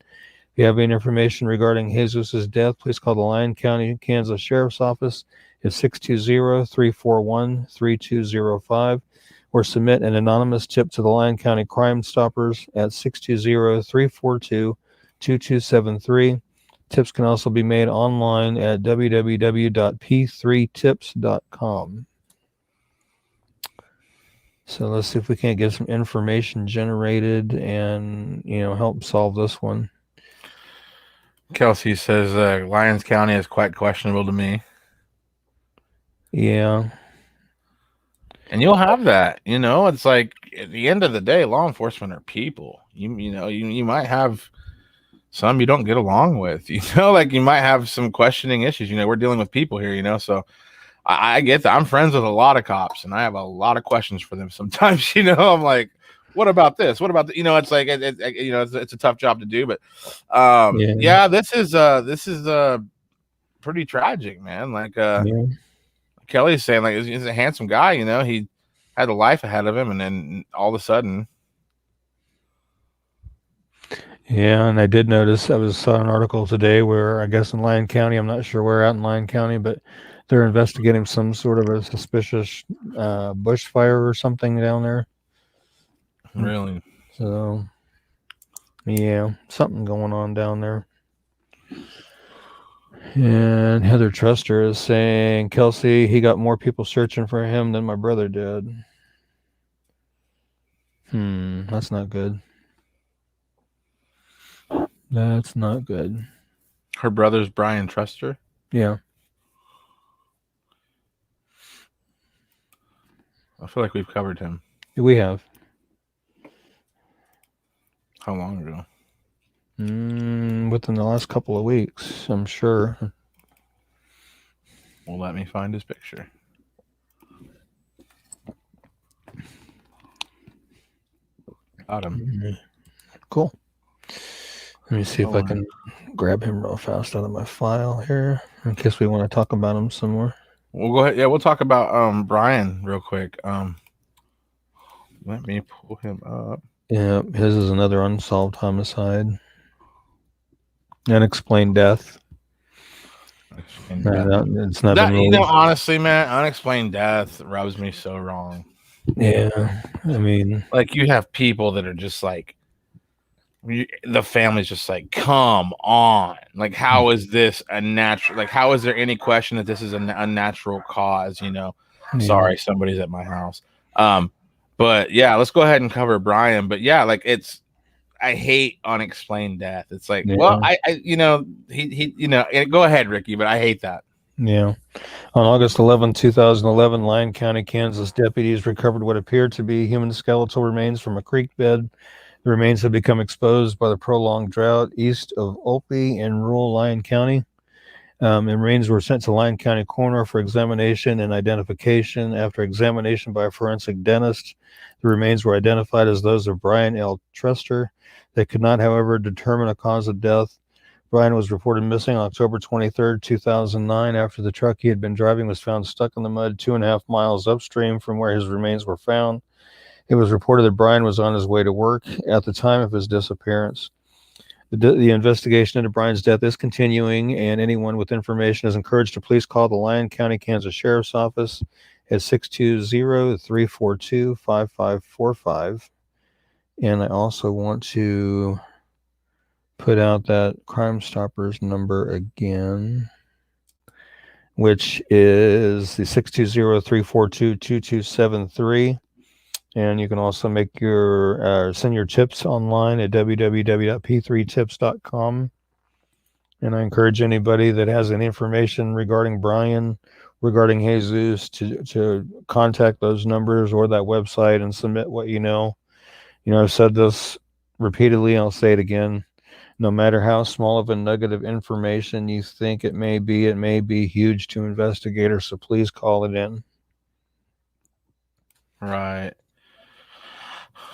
If you have any information regarding Jesus' death, please call the Lyon County, Kansas Sheriff's Office at 620-341-3205 or submit an anonymous tip to the Lyon County Crime Stoppers at 620-342-2273. Tips can also be made online at www.p3tips.com. So let's see if we can't get some information generated and, help solve this one. Kelsey says Lyons County is quite questionable to me. Yeah. And you'll have that, it's like at the end of the day, law enforcement are people. You might have some you don't get along with, like you might have some questioning issues. We're dealing with people here, so I get that. I'm friends with a lot of cops and I have a lot of questions for them sometimes. I'm like, what about this? What about the, it's like, it's a tough job to do, but this is pretty tragic, man. Like, Kelly's saying, like, he's a handsome guy, he had a life ahead of him, and then all of a sudden. Yeah, and I did notice, I saw an article today where I guess in Lyon County, I'm not sure where out in Lyon County, but they're investigating some sort of a suspicious bushfire or something down there. Really? So, yeah, something going on down there. And Heather Truster is saying, Kelsey, he got more people searching for him than my brother did. That's not good. That's not good. Her brother's Brian Truster? Yeah. I feel like we've covered him. We have. How long ago? Within the last couple of weeks, I'm sure. Well, let me find his picture. Got him. Cool. Let me see if I can grab him real fast out of my file here, in case we want to talk about him some more. We'll go ahead. Yeah, we'll talk about Brian real quick. Let me pull him up. Yeah, his is another unsolved homicide. Unexplained death. It's not been honestly, man, unexplained death rubs me so wrong. Yeah, I mean, like, you have people that are just like, the family's just like, come on, like, how is this a natural? Like, how is there any question that this is a natural cause? Sorry, somebody's at my house. But yeah, let's go ahead and cover Brian. But yeah, like, I hate unexplained death. It's like, well, I go ahead, Ricky, but I hate that. Yeah. On August 11, 2011, Lyon County, Kansas deputies recovered what appeared to be human skeletal remains from a creek bed. The remains have become exposed by the prolonged drought east of Olpe in rural Lyon County. And remains were sent to Lyon County Coroner for examination and identification. After examination by a forensic dentist, the remains were identified as those of Brian L. Truster. They could not, however, determine a cause of death. Brian was reported missing on October 23, 2009, after the truck he had been driving was found stuck in the mud 2.5 miles upstream from where his remains were found. It was reported that Brian was on his way to work at the time of his disappearance. The investigation into Brian's death is continuing, and anyone with information is encouraged to please call the Lyon County, Kansas Sheriff's Office at 620-342-5545. And I also want to put out that Crime Stoppers number again, which is the 620-342-2273. And you can also make your send your tips online at www.p3tips.com. And I encourage anybody that has any information regarding Brian, regarding Jesus, to contact those numbers or that website and submit what you know. You know, I've said this repeatedly, I'll say it again. No matter how small of a nugget of information you think it may be huge to investigators, so please call it in. Right.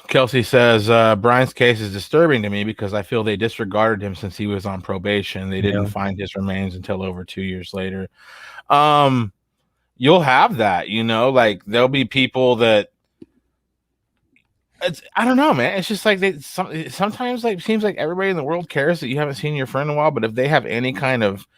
Kelsey says, Brian's case is disturbing to me because I feel they disregarded him since he was on probation. They didn't find his remains until over 2 years later. You'll have that, you know, like there'll be people that I don't know, man. It's just like sometimes like seems like everybody in the world cares that you haven't seen your friend in a while, but if they have any kind of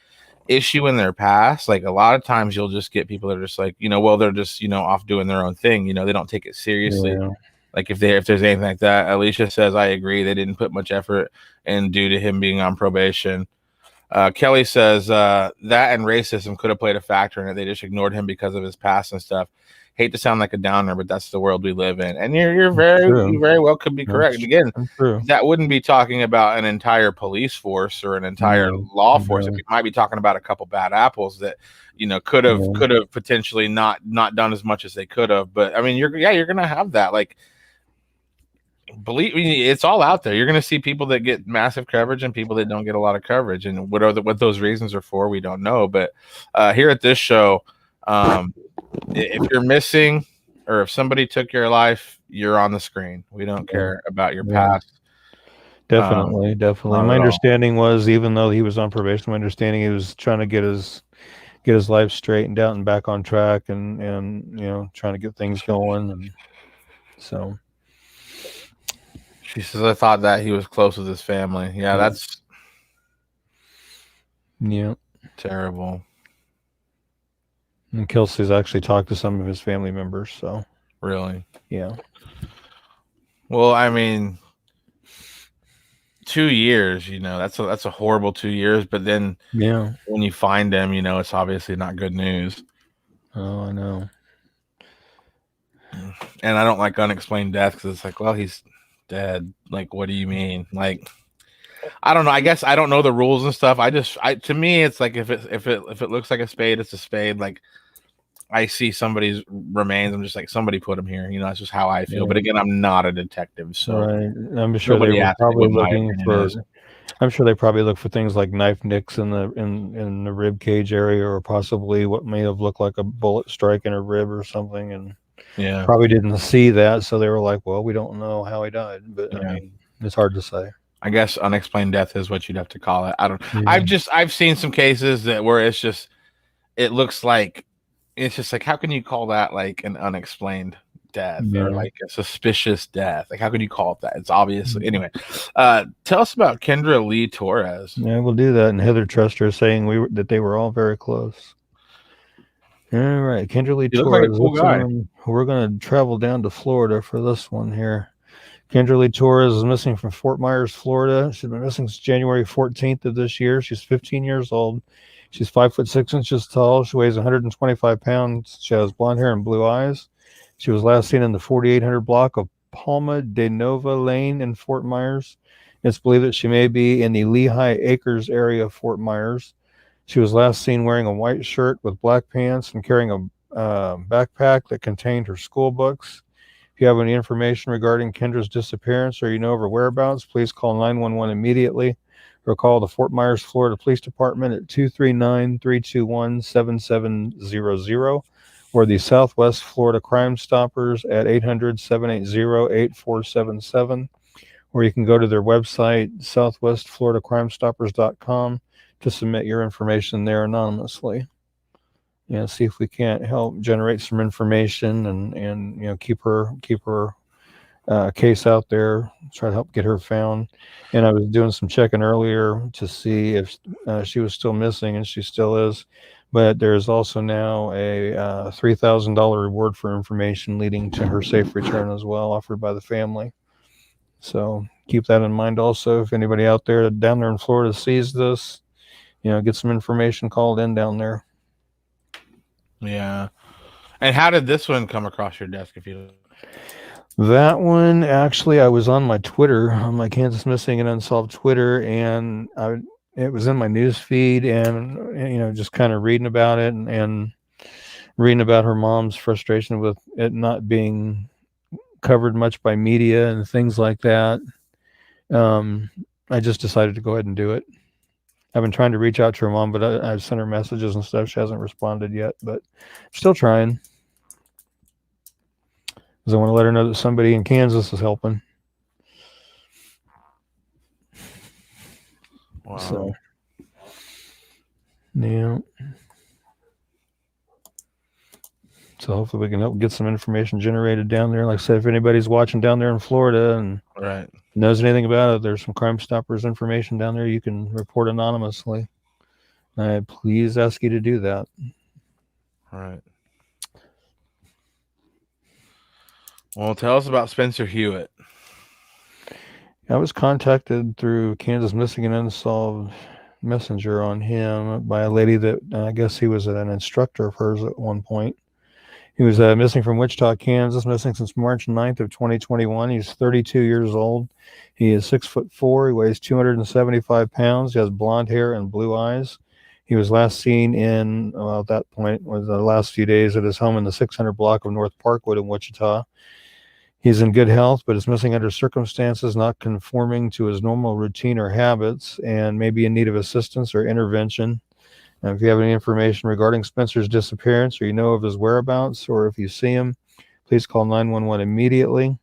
issue in their past, like a lot of times you'll just get people that are just like, you know, well, they're just, you know, off doing their own thing, you know, they don't take it seriously. Yeah. Like if there's anything like that. Alicia says, I agree, they didn't put much effort in due to him being on probation. Kelly says that and racism could have played a factor in it. They just ignored him because of his past and stuff. Hate to sound like a downer, but that's the world we live in. And you very well could be correct. And again, that wouldn't be talking about an entire police force or an entire law force. We might be talking about a couple bad apples that, you know, could have potentially not done as much as they could have. But I mean, you're gonna have that. Like, believe me, it's all out there. You're going to see people that get massive coverage and people that don't get a lot of coverage, and what those reasons are for, we don't know. But here at this show, if you're missing or if somebody took your life, you're on the screen. We don't care about your past. Definitely. My understanding was, even though he was on probation, my understanding he was trying to get his life straightened out and back on track, and you know, trying to get things going. And so she says, I thought that he was close with his family. Yeah, that's terrible. And Kelsey's actually talked to some of his family members. So really, yeah. Well, I mean, 2 years, you know, that's a horrible 2 years. But then, when you find them, you know, it's obviously not good news. Oh, I know. And I don't like unexplained death because it's like, well, he's dead. Like, what do you mean? Like, I don't know. I guess I don't know the rules and stuff. To me, it's like if it looks like a spade, it's a spade. Like, I see somebody's remains, I'm just like, somebody put him here. You know, that's just how I feel. But again, I'm not a detective, so I'm sure they were probably looking for. I'm sure they probably look for things like knife nicks in the rib cage area, or possibly what may have looked like a bullet strike in a rib or something, and probably didn't see that, so they were like, well, we don't know how he died. But I mean, it's hard to say. I guess unexplained death is what you'd have to call it. I don't. I've seen some cases where it's just, it looks like, it's just like, how can you call that like an unexplained death or like a suspicious death? Like, how can you call it that? It's obviously anyway. Tell us about Kendra Lee Torres. Yeah, we'll do that. And Heather Trester is saying that they were all very close. All right, Kendra Lee Torres. Like a cool guy. We're going to travel down to Florida for this one here. Kendra Lee Torres is missing from Fort Myers, Florida. She's been missing since January 14th of this year. She's 15 years old. She's 5'6" tall. She weighs 125 pounds. She has blonde hair and blue eyes. She was last seen in the 4800 block of Palma de Nova Lane in Fort Myers. It's believed that she may be in the Lehigh Acres area of Fort Myers. She was last seen wearing a white shirt with black pants and carrying a backpack that contained her school books. If you have any information regarding Kendra's disappearance or you know of her whereabouts, please call 911 immediately, or call the Fort Myers, Florida Police Department at 239-321-7700, or the Southwest Florida Crime Stoppers at 800-780-8477, or you can go to their website, southwestfloridacrimestoppers.com, to submit your information there anonymously. See if we can't help generate some information and you know, keep her case out there, try to help get her found. And I was doing some checking earlier to see if she was still missing, and she still is. But there's also now a $3,000 reward for information leading to her safe return as well, offered by the family. So keep that in mind. Also, if anybody out there down there in Florida sees this, get some information called in down there. Yeah. And how did this one come across your desk? That one, actually, I was on my Twitter, on my Kansas Missing and Unsolved Twitter, and it was in my news feed, and just kind of reading about it and reading about her mom's frustration with it not being covered much by media and things like that. I just decided to go ahead and do it. I've been trying to reach out to her mom, but I've sent her messages and stuff. She hasn't responded yet, but still trying. Because I want to let her know that somebody in Kansas is helping. Wow. So, yeah. So hopefully we can help get some information generated down there. Like I said, if anybody's watching down there in Florida and knows anything about it, there's some Crime Stoppers information down there. You can report anonymously. I please ask you to do that. Right. Well, tell us about Spencer Hewitt. I was contacted through Kansas Missing and Unsolved Messenger on him by a lady that I guess he was an instructor of hers at one point. He was missing from Wichita, Kansas, missing since March 9th of 2021. He's 32 years old. He is 6'4". He weighs 275 pounds. He has blonde hair and blue eyes. He was last seen at that point, was the last few days at his home in the 600 block of North Parkwood in Wichita. He's in good health, but is missing under circumstances not conforming to his normal routine or habits and may be in need of assistance or intervention. And if you have any information regarding Spencer's disappearance, or you know of his whereabouts, or if you see him, please call 911 immediately,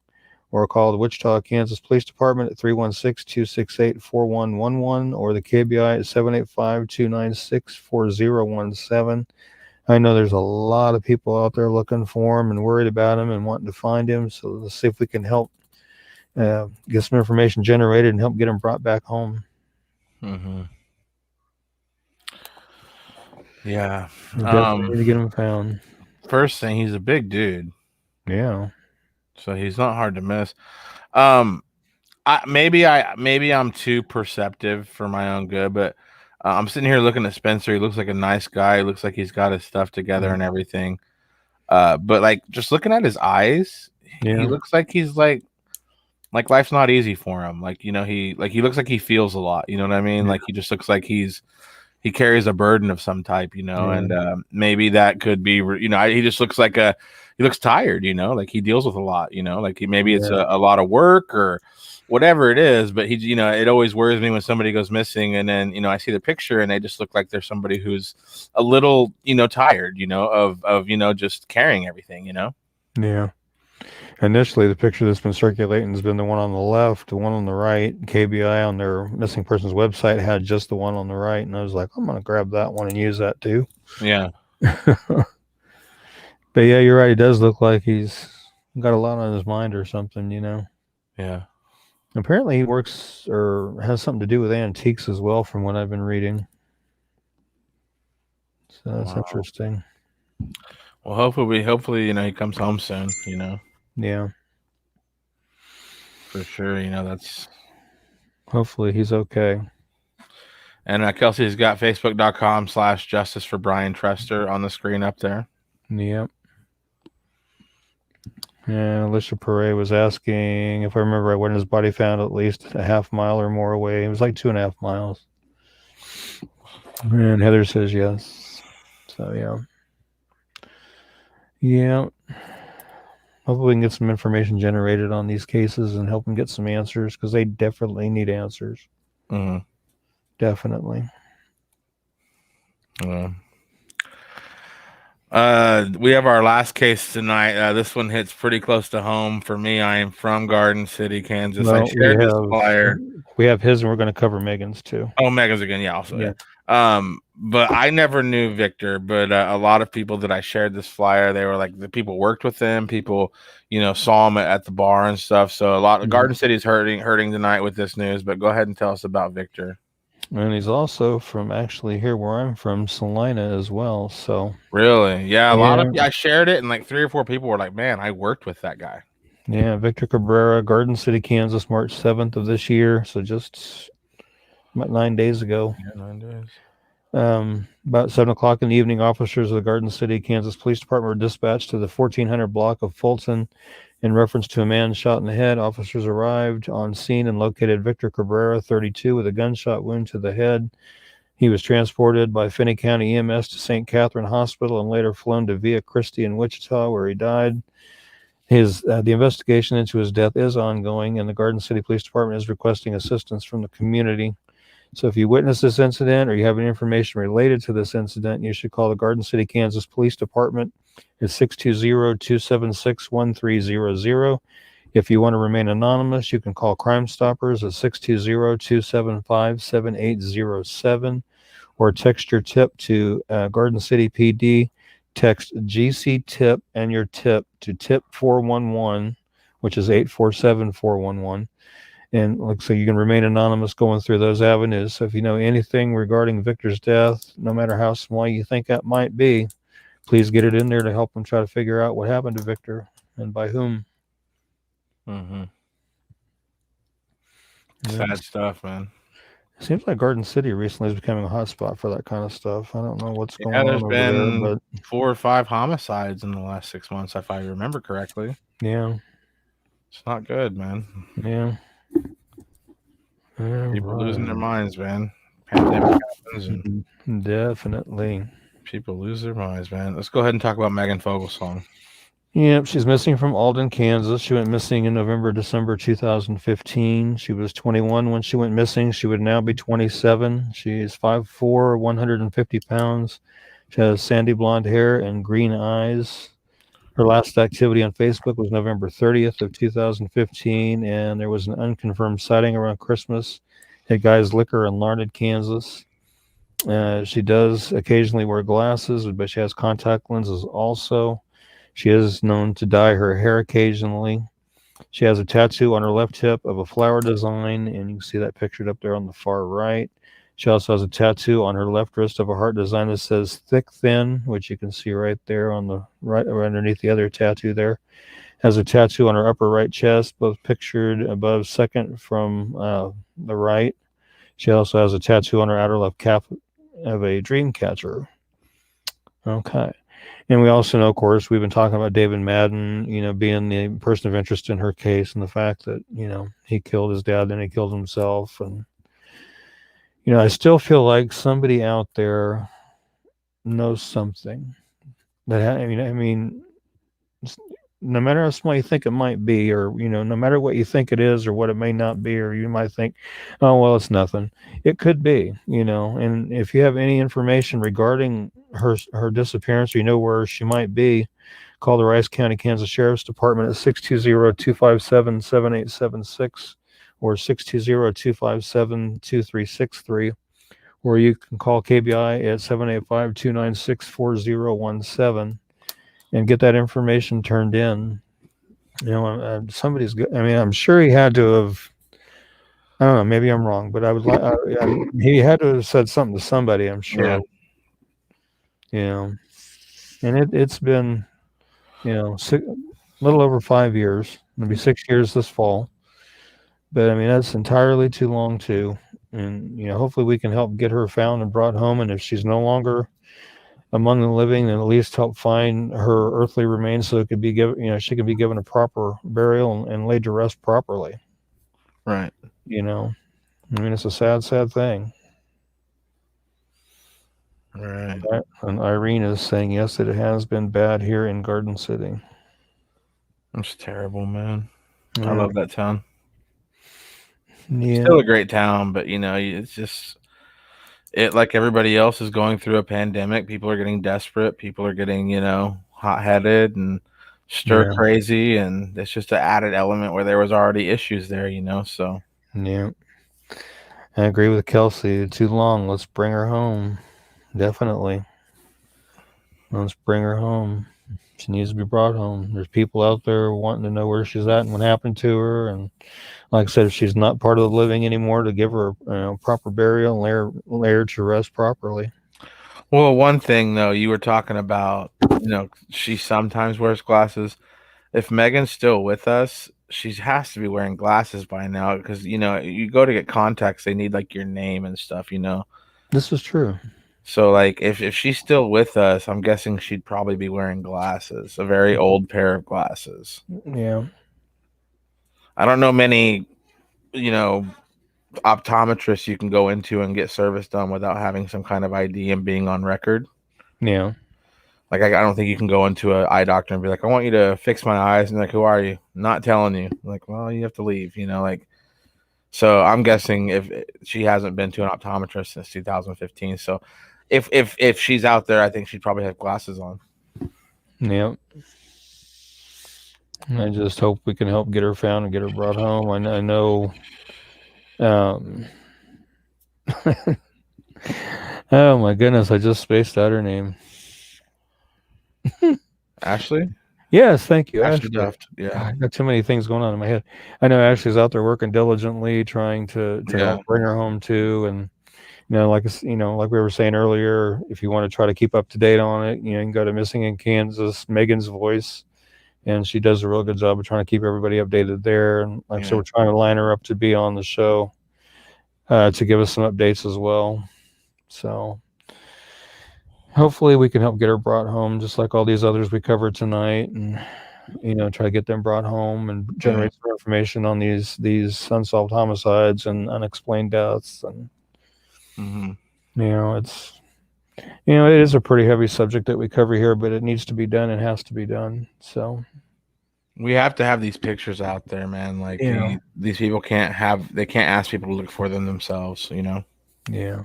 or call the Wichita, Kansas Police Department at 316-268-4111, or the KBI at 785-296-4017. I know there's a lot of people out there looking for him and worried about him and wanting to find him. So let's see if we can help get some information generated and help get him brought back home. Mm-hmm. Yeah. Definitely need to get him found. First thing, he's a big dude. Yeah. So he's not hard to miss. Maybe I'm too perceptive for my own good, but I'm sitting here looking at Spencer. He looks like a nice guy. He looks like he's got his stuff together and everything. But like just looking at his eyes, he looks like he's like life's not easy for him. Like, he looks like he feels a lot. You know what I mean? Yeah. Like he just looks like he carries a burden of some type, and maybe that could be, he just looks like he looks tired, like he deals with a lot, like it's a lot of work or whatever it is, but it always worries me when somebody goes missing and then, I see the picture and they just look like there's somebody who's a little, tired, of just carrying everything, Yeah. Initially, the picture that's been circulating has been the one on the left, the one on the right. KBI on their missing persons website had just the one on the right, and I was like, I'm going to grab that one and use that too. Yeah. But yeah, you're right. It does look like he's got a lot on his mind or something, Yeah. Apparently he works or has something to do with antiques as well, from what I've been reading. So that's interesting. Well, hopefully, he comes home soon, Yeah. For sure, that's... Hopefully he's okay. And Kelsey's got facebook.com/justice for Brian Trester on the screen up there. Yep. And Alicia Perret was asking, if I remember right, when his body found at least a half mile or more away. It was like 2.5 miles. And Heather says yes. So, yeah. Yeah. Hopefully we can get some information generated on these cases and help them get some answers, because they definitely need answers. Mm-hmm. Definitely. We have our last case tonight. This one hits pretty close to home for me. I am from Garden City, Kansas. Well, I shared this flyer. We have his, and we're going to cover Megan's too. Oh, Megan's again. Yeah, also. Yeah. But I never knew Victor, but a lot of people that I shared this flyer, they were like, the people worked with him, people, saw him at the bar and stuff. So a lot of Garden City is hurting tonight with this news, but go ahead and tell us about Victor. And he's also from actually here where I'm from, Salina as well. So Really? Yeah, a lot of yeah, I shared it, and like 3 or 4 people were like, "Man, I worked with that guy." yeah, Victor Cabrera, Garden City, Kansas, March 7th of this year. So just about 9 days ago. Yeah, 9 days. About 7 o'clock in the evening, officers of the Garden City, Kansas Police Department were dispatched to the 1400 block of Fulton in reference to a man shot in the head. Officers arrived on scene and located Victor Cabrera, 32, with a gunshot wound to the head. He was transported by Finney County EMS to St. Catherine Hospital and later flown to Via Christi in Wichita, where he died. The investigation into his death is ongoing, and the Garden City Police Department is requesting assistance from the community. So if you witness this incident or you have any information related to this incident, you should call the Garden City, Kansas Police Department at 620-276-1300. If you want to remain anonymous, you can call Crime Stoppers at 620-275-7807 or text your tip to Garden City PD. Text GC tip and your tip to tip 411, which is 847-411. And so you can remain anonymous going through those avenues. So if you know anything regarding Victor's death, no matter how small you think that might be, please get it in there to help them try to figure out what happened to Victor and by whom. Mm-hmm. Yeah. Sad stuff, man. It seems like Garden City recently is becoming a hot spot for that kind of stuff. I don't know what's going There's on over been there, but 4 or 5 homicides in the last 6 months, if I remember correctly. yeah, It's not good, man. yeah. People losing their minds, man. Pandemic happens and Definitely. people lose their minds, man. Let's go ahead and talk about Megan Fogelsong. Yep, she's missing from Alden, Kansas. She went missing in November, December 2015. She was 21 when she went missing. She would now be 27. She's 5'4", 150 pounds. She has sandy blonde hair and green eyes. Her last activity on Facebook was November 30th of 2015, and there was an unconfirmed sighting around Christmas at Guy's Liquor in Larned, Kansas. She does occasionally wear glasses, but she has contact lenses also. She is known to dye her hair occasionally. She has a tattoo on her left hip of a flower design, and you can see that pictured up there on the far right. She also has a tattoo on her left wrist of a heart design that says thick, thin, which you can see right there on the right, or underneath the other tattoo there. Has a tattoo on her upper right chest, both pictured above second from the right. She also has a tattoo on her outer left calf of a dream catcher. Okay. And we also know, of course, we've been talking about David Madden, being the person of interest in her case, and the fact that, he killed his dad, then he killed himself. And, I still feel like somebody out there knows something that, no matter how small you think it might be, or, no matter what you think it is or what it may not be, or you might think, oh, well, it's nothing. It could be, and if you have any information regarding her disappearance, or you know where she might be, call the Rice County, Kansas Sheriff's Department at 620-257-7876 or 620-257-2363, or you can call KBI at 785-296-4017 and get that information turned in. Somebody's good. I'm sure he had to have, I don't know, maybe I'm wrong, but I would like, he had to have said something to somebody, I'm sure. Yeah. And it's been, a little over 5 years. It'll be 6 years this fall. But that's entirely too long too. And hopefully we can help get her found and brought home. And if she's no longer among the living, then at least help find her earthly remains so it could be given, she can be given a proper burial and laid to rest properly. Right. It's a sad, sad thing. Right. And Irene is saying, yes, that it has been bad here in Garden City. It's terrible, man. Yeah. I love that town. Yeah. Still a great town, but it's just like everybody else is going through a pandemic. People are getting desperate. People are getting, hot-headed and stir crazy, and it's just an added element where there was already issues there, so. Yeah. I agree with Kelsey. Too long. Let's bring her home. Definitely. Let's bring her home. She needs to be brought home. There's people out there wanting to know where she's at and what happened to her. And like I said, if she's not part of the living anymore, to give her proper burial and lay her to rest properly. Well, one thing though, you were talking about, she sometimes wears glasses. If Megan's still with us, she has to be wearing glasses by now because you go to get contacts, they need like your name and stuff. This is true. So like if she's still with us, I'm guessing she'd probably be wearing glasses, a very old pair of glasses. Yeah. I don't know many, optometrists you can go into and get service done without having some kind of ID and being on record. Yeah. Like I don't think you can go into an eye doctor and be like, I want you to fix my eyes, and like, who are you? Not telling you. Like, well, you have to leave. Like. So I'm guessing if she hasn't been to an optometrist since 2015. So if she's out there, I think she'd probably have glasses on. Yeah. I just hope we can help get her found and get her brought home. I know. Oh my goodness! I just spaced out her name. Ashley? Yes, thank you, Ashley Ashley. Duft. Yeah. God, I got too many things going on in my head. I know Ashley's out there working diligently, trying to help bring her home too. And like we were saying earlier, if you want to try to keep up to date on it, you can go to Missing in Kansas, Megan's Voice, and she does a real good job of trying to keep everybody updated there. And like I said, we're trying to line her up to be on the show to give us some updates as well. So hopefully we can help get her brought home, just like all these others we covered tonight, and try to get them brought home and generate some information on these unsolved homicides and unexplained deaths. And it's it is a pretty heavy subject that we cover here, but it needs to be done and has to be done. So we have to have these pictures out there, man. Like these people can't ask people to look for them themselves. Yeah.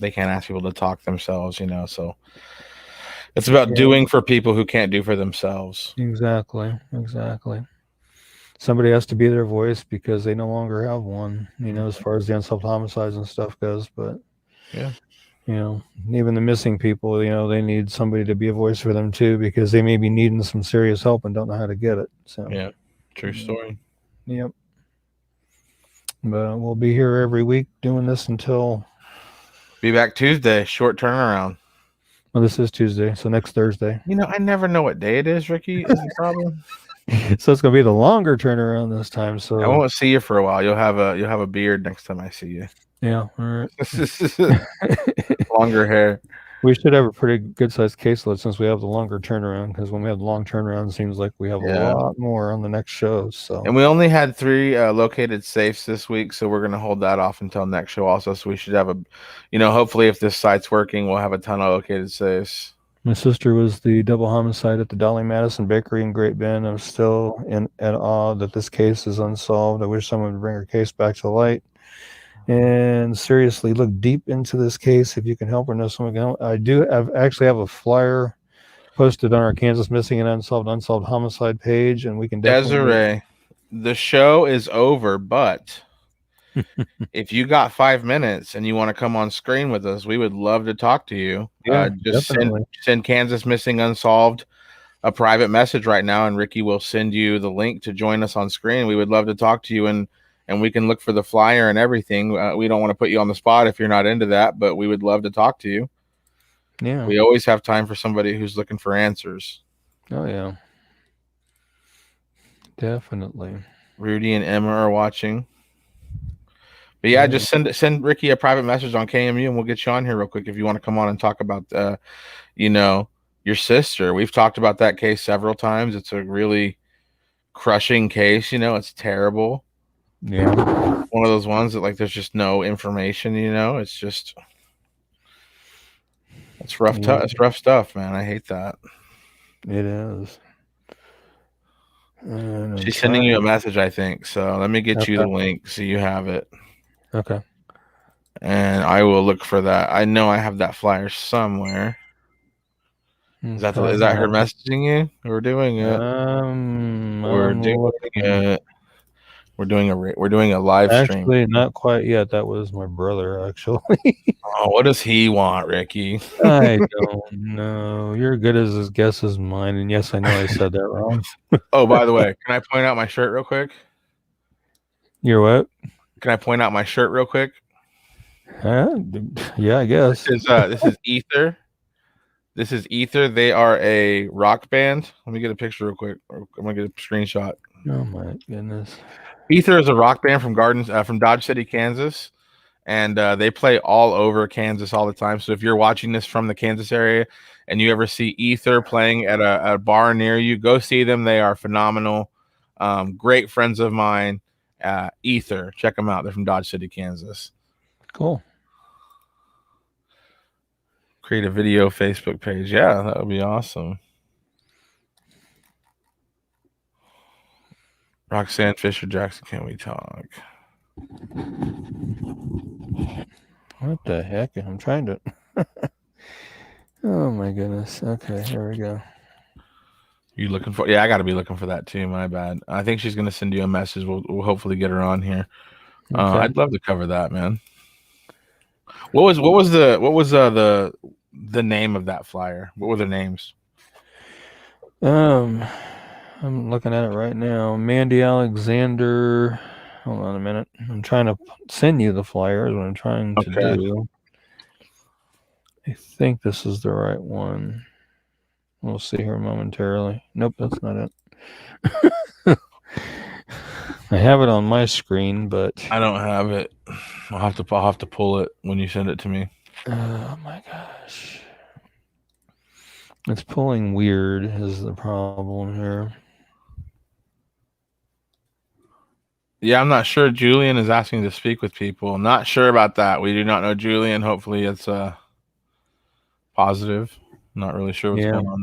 They can't ask people to talk themselves, so it's about doing for people who can't do for themselves. Exactly. Somebody has to be their voice because they no longer have one, as far as the unsolved homicides and stuff goes. But even the missing people, they need somebody to be a voice for them too, because they may be needing some serious help and don't know how to get it. So true story. Yep. But we'll be here every week doing this until. Be back Tuesday. Short turnaround. Well, this is Tuesday, so next Thursday. I never know what day it is, Ricky. Is the problem? So it's gonna be the longer turnaround this time. So I won't see you for a while. You'll have a beard next time I see you. Yeah. All right. Longer hair. We should have a pretty good sized caseload since we have the longer turnaround, because when we have the long turnaround, it seems like we have a lot more on the next show. So, and we only had 3 located safes this week, so we're going to hold that off until next show also. So we should have hopefully if this site's working, we'll have a ton of located safes. My sister was the double homicide at the Dolly Madison Bakery in Great Bend. I'm still at awe that this case is unsolved. I wish someone would bring her case back to light. And seriously, look deep into this case if you can help or know someone can help. I actually have a flyer posted on our Kansas Missing and Unsolved Homicide page, and we can definitely. Desiree, the show is over, but if you got 5 minutes and you want to come on screen with us, we would love to talk to you. Just send Kansas Missing Unsolved a private message right now, and Ricky will send you the link to join us on screen. We would love to talk to you, and we can look for the flyer and everything. We don't want to put you on the spot if you're not into that, but we would love to talk to you. Yeah. We always have time for somebody who's looking for answers. Oh, yeah. Definitely. Rudy and Emma are watching. But just send Ricky a private message on KMU, and we'll get you on here real quick if you want to come on and talk about, your sister. We've talked about that case several times. It's a really crushing case. It's terrible. Yeah. One of those ones that there's just no information, it's just, it's rough. It's rough stuff, man. I hate that. It is. She's sending you a message, I think. So let me get you the link so you have it. Okay. And I will look for that. I know I have that flyer somewhere. Is that her messaging you? We're doing it. We're doing it. We're doing a live stream. Actually, not quite yet. That was my brother, actually. Oh, what does he want, Ricky? I don't know. You're good as his guess as mine. And yes, I know I said that wrong. Oh, by the way, can I point out my shirt real quick? You're what? Can I point out my shirt real quick? Huh? Yeah, I guess. This is Ether. This is Ether. They are a rock band. Let me get a picture real quick. I'm gonna get a screenshot. Oh my goodness. Ether is a rock band from Dodge City, Kansas, and they play all over Kansas all the time. So if you're watching this from the Kansas area and you ever see Ether playing at a bar near you, go see them. They are phenomenal. Great friends of mine. Ether, check them out. They're from Dodge City, Kansas. Cool. Create a video Facebook page. Yeah, that would be awesome. Roxanne Fisher Jackson, can we talk? What the heck? I'm trying to. Oh my goodness. Okay, here we go. You looking for? Yeah, I got to be looking for that too. My bad. I think she's gonna send you a message. We'll hopefully get her on here. Okay. I'd love to cover that, man. What was the name of that flyer? What were their names? I'm looking at it right now. Mandy Alexander. Hold on a minute. I'm trying to send you the flyer. Is what I'm trying to do. I think this is the right one. We'll see here momentarily. Nope, that's not it. I have it on my screen, but I don't have it. I'll have to pull it when you send it to me. Oh my gosh. It's pulling weird is the problem here. Yeah, I'm not sure. Julian is asking to speak with people. I'm not sure about that. We do not know Julian. Hopefully it's positive. I'm not really sure what's going on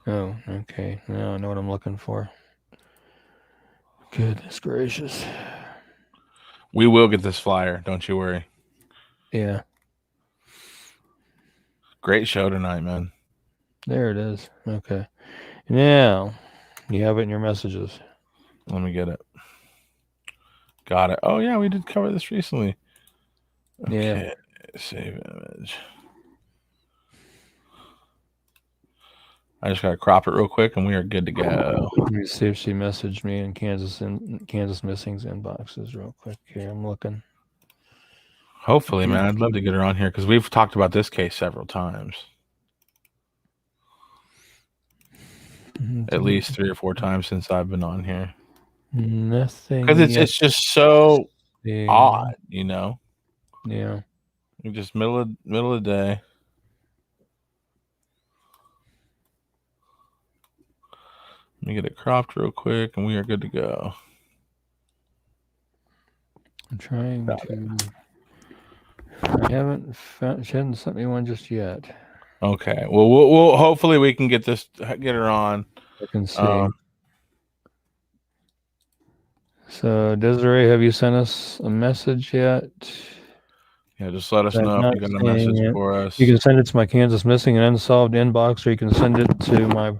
there. Oh, okay. Now I know what I'm looking for. Goodness gracious. We will get this flyer. Don't you worry. Yeah. Great show tonight, man. There it is. Okay. Now, you have it in your messages. Let me get it. Got it. Oh, yeah, we did cover this recently. Okay. Yeah. Save image. I just got to crop it real quick, and we are good to go. Let me see if she messaged me in Kansas Missing's inboxes real quick here. I'm looking. Hopefully, man. I'd love to get her on here because we've talked about this case several times. At least 3 or 4 times since I've been on here. Nothing. Because it's just so odd, you know? Yeah. Just middle of the day. Let me get it cropped real quick, and we are good to go. I'm trying to. I haven't found. She hasn't sent me one just yet. Okay. Well, we'll hopefully we can get her on. I can see. So Desiree, have you sent us a message yet? Yeah, just let us know if you got a message for us. You can send it to my Kansas Missing and Unsolved inbox, or you can send it to my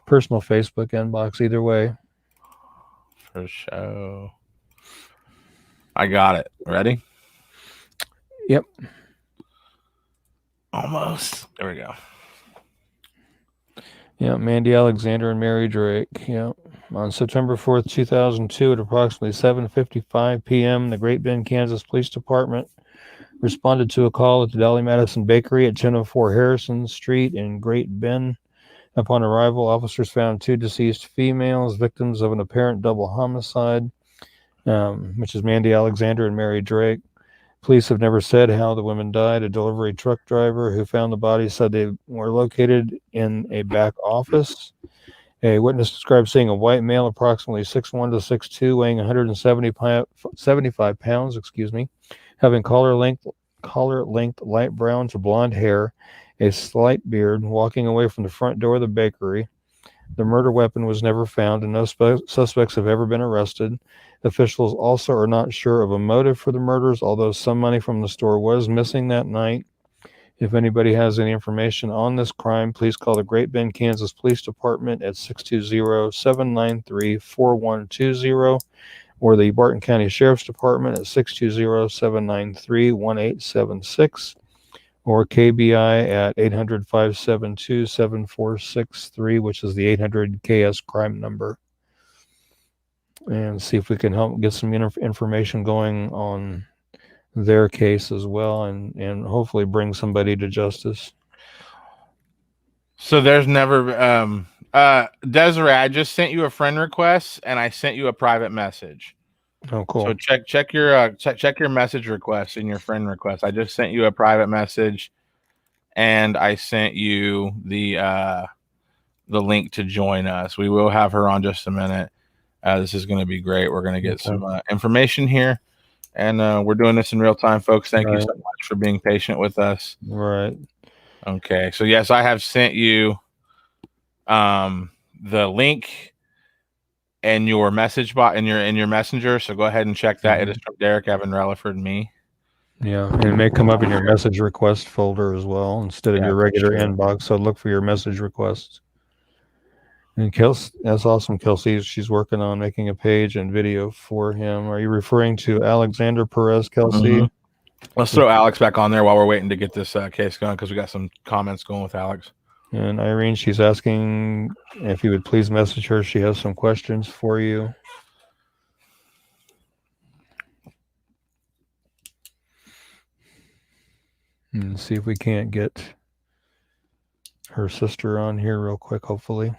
personal Facebook inbox. Either way. For sure. I got it. Ready? Yep. Almost. There we go. Yeah, Mandy Alexander and Mary Drake. Yeah. On September 4th, 2002, at approximately 7:55 p.m., the Great Bend, Kansas Police Department responded to a call at the Dolly Madison Bakery at 1004 Harrison Street in Great Bend. Upon arrival, officers found 2 deceased females, victims of an apparent double homicide, which is Mandy Alexander and Mary Drake. Police have never said how the women died. A delivery truck driver who found the bodies said they were located in a back office. A witness described seeing a white male approximately 6'1" to 6'2", weighing 175 pounds, having collar-length light brown to blonde hair, a slight beard, walking away from the front door of the bakery. The murder weapon was never found, and no suspects have ever been arrested. Officials also are not sure of a motive for the murders, although some money from the store was missing that night. If anybody has any information on this crime, please call the Great Bend, Kansas Police Department at 620-793-4120 or the Barton County Sheriff's Department at 620-793-1876 or KBI at 800-572-7463, which is the 800 KS crime number. And see if we can help get some information going on their case as well, and hopefully bring somebody to justice. So there's never Desiree, I just sent you a friend request and I sent you a private message. Oh, cool. So check your message request in your friend request. I just sent you a private message and I sent you the link to join us. We will have her on just a minute. This is going to be great. We're going to get some information here. And we're doing this in real time, folks. Thank you so much for being patient with us. Right. Okay. So, yes, I have sent you the link in your message bot in your messenger. So go ahead and check that. It is from Derek, Evan, Relaford, and me. Yeah. And it may come up in your message request folder as well instead of your regular inbox. So look for your message requests. And Kelsey, that's awesome, Kelsey. She's working on making a page and video for him. Are you referring to Alexander Perez, Kelsey? Mm-hmm. Let's throw Alex back on there while we're waiting to get this case going because we got some comments going with Alex. And Irene, she's asking if you would please message her. She has some questions for you. And see if we can't get her sister on here real quick, hopefully.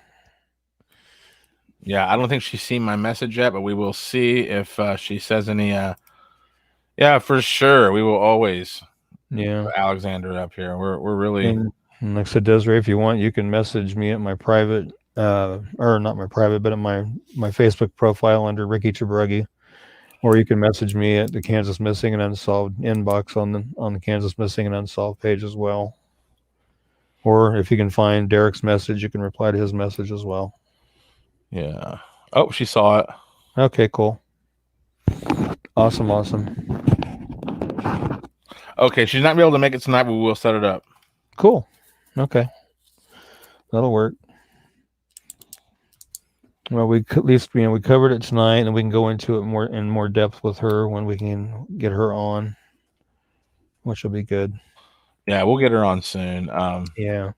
Yeah, I don't think she's seen my message yet, but we will see if she says any. Yeah, for sure. We will always put Alexander up here. We're really. And like I said, Desiree, if you want, you can message me at my private, or not my private, but at my Facebook profile under Ricky Chabruggy, or you can message me at the Kansas Missing and Unsolved inbox on the Kansas Missing and Unsolved page as well. Or if you can find Derek's message, you can reply to his message as well. Yeah. Oh, she saw it. Okay, cool. Awesome. Okay, she's not be able to make it tonight, but we will set it up. Cool. Okay. That'll work. Well, we at least we covered it tonight, and we can go into it in more depth with her when we can get her on, which will be good. Yeah, we'll get her on soon. Yeah.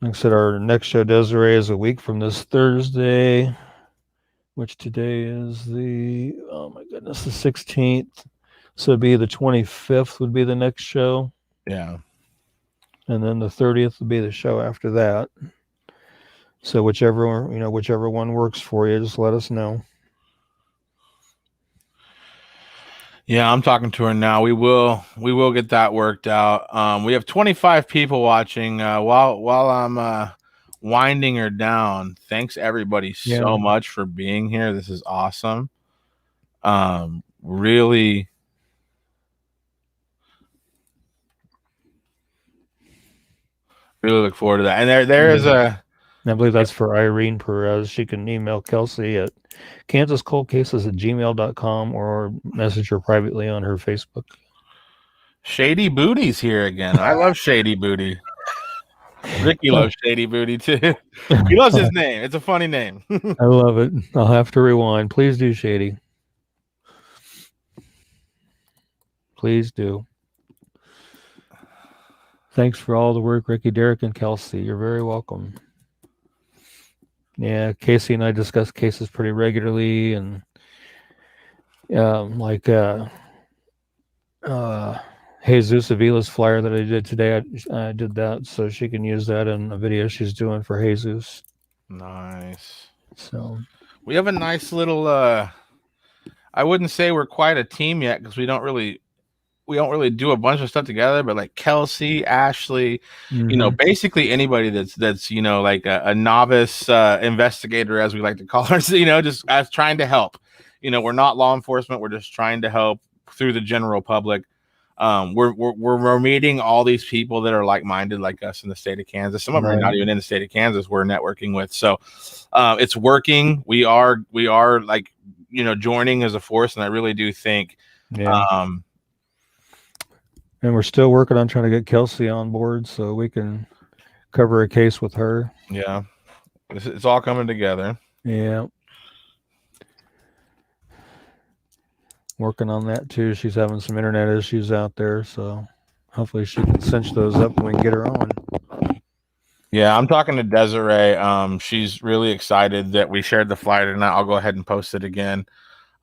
Like I said, our next show, Desiree, is a week from this Thursday, which today is the 16th. So it'd be the 25th would be the next show. Yeah. And then the 30th would be the show after that. So whichever one works for you, just let us know. Yeah, I'm talking to her now. We will get that worked out. We have 25 people watching. While I'm winding her down, thanks everybody so much for being here. This is awesome. Really look forward to that. And there is a. I believe that's for Irene Perez. She can email Kelsey at kansascoldcases@gmail.com or message her privately on her Facebook. Shady Booty's here again. I love Shady Booty. Ricky loves Shady Booty too. He loves his name. It's a funny name. I love it. I'll have to rewind. Please do, Shady. Please do. Thanks for all the work, Ricky, Derek, and Kelsey. You're very welcome. Yeah, Casey and I discuss cases pretty regularly, and Jesus Avila's flyer that I did today, I did that so she can use that in a video she's doing for Jesus. Nice. So we have a nice little. I wouldn't say we're quite a team yet because we don't really do a bunch of stuff together, but like Kelsey, Ashley, basically anybody that's like a novice investigator, as we like to call her, just as trying to help. We're not law enforcement. We're just trying to help through the general public. We're meeting all these people that are like-minded like us in the state of Kansas. Some of them are not even in the state of Kansas we're networking with. So it's working. We are like, joining as a force. And I really do think, And we're still working on trying to get Kelsey on board so we can cover a case with her. Yeah. It's all coming together. Yeah. Working on that too. She's having some internet issues out there, so hopefully she can cinch those up and we can get her on. Yeah, I'm talking to Desiree. She's really excited that we shared the flyer tonight. I'll go ahead and post it again.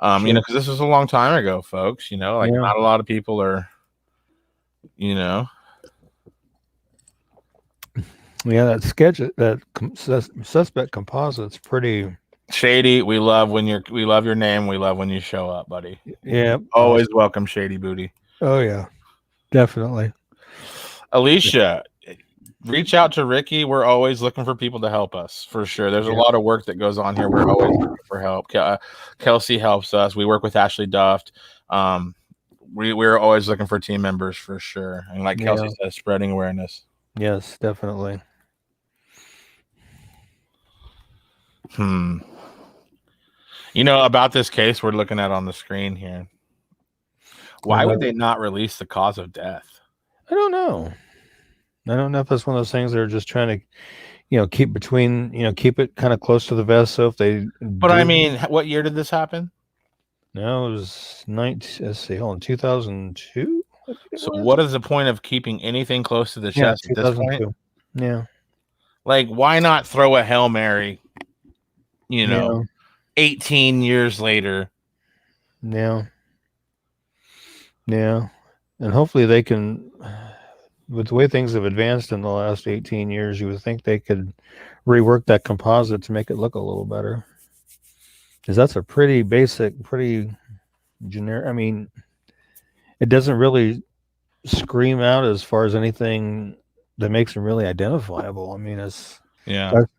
Sure. Because this was a long time ago, folks. Not a lot of people are, Yeah, that sketch, that suspect composite's pretty shady. We love your name. We love when you show up, buddy. Yeah. Always welcome, Shady Booty. Oh yeah, definitely. Alicia, reach out to Ricky. We're always looking for people to help us, for sure. There's a lot of work that goes on here. We're always looking for help. Kelsey helps us. We work with Ashley Duft. We're always looking for team members, for sure. And like Kelsey says, spreading awareness. Yes, definitely. About this case we're looking at on the screen here. Why would they not release the cause of death? I don't know. I don't know if that's one of those things they're just trying to, keep it kind of close to the vest. So if they. But I mean, what year did this happen? No, it was 2002. So what is the point of keeping anything close to the chest at this point? Yeah. Like, why not throw a Hail Mary? 18 years later. Yeah. Yeah. And hopefully they can, with the way things have advanced in the last 18 years, you would think they could rework that composite to make it look a little better. Because that's a pretty basic, pretty generic. I mean, it doesn't really scream out as far as anything that makes him really identifiable. I mean, it's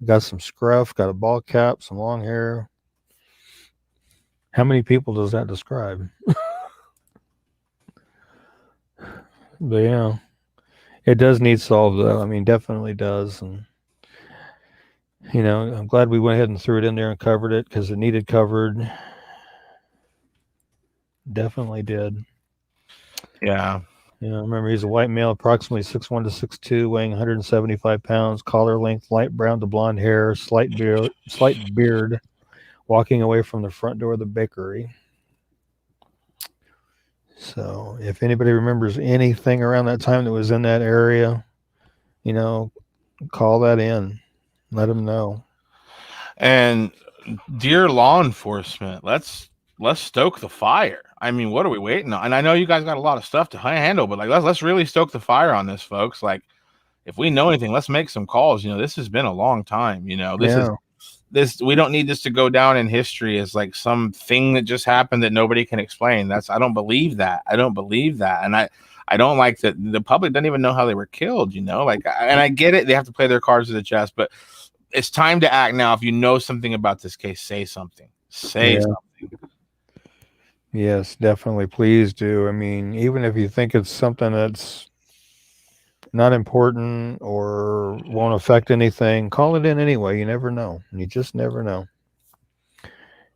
got some scruff, got a ball cap, some long hair. How many people does that describe? But yeah, it does need solved though. I mean, definitely does. And I'm glad we went ahead and threw it in there and covered it because it needed covered. Definitely did. Yeah. Remember, he's a white male, approximately 6'1" to 6'2", weighing 175 pounds, collar length, light brown to blonde hair, slight beard, walking away from the front door of the bakery. So if anybody remembers anything around that time that was in that area, call that in. Let them know. And dear law enforcement, let's stoke the fire. I mean, what are we waiting on? And I know you guys got a lot of stuff to handle, but let's really stoke the fire on this, folks. Like, if we know anything, let's make some calls. This has been a long time. This we don't need this to go down in history as like some thing that just happened that nobody can explain. I don't believe that. And I don't like that the public doesn't even know how they were killed. And I get it. They have to play their cards to the chest, but it's time to act now. If you know something about this case, say something. Say something. Yes, definitely. Please do. I mean, even if you think it's something that's not important or won't affect anything, call it in anyway. You never know. You just never know.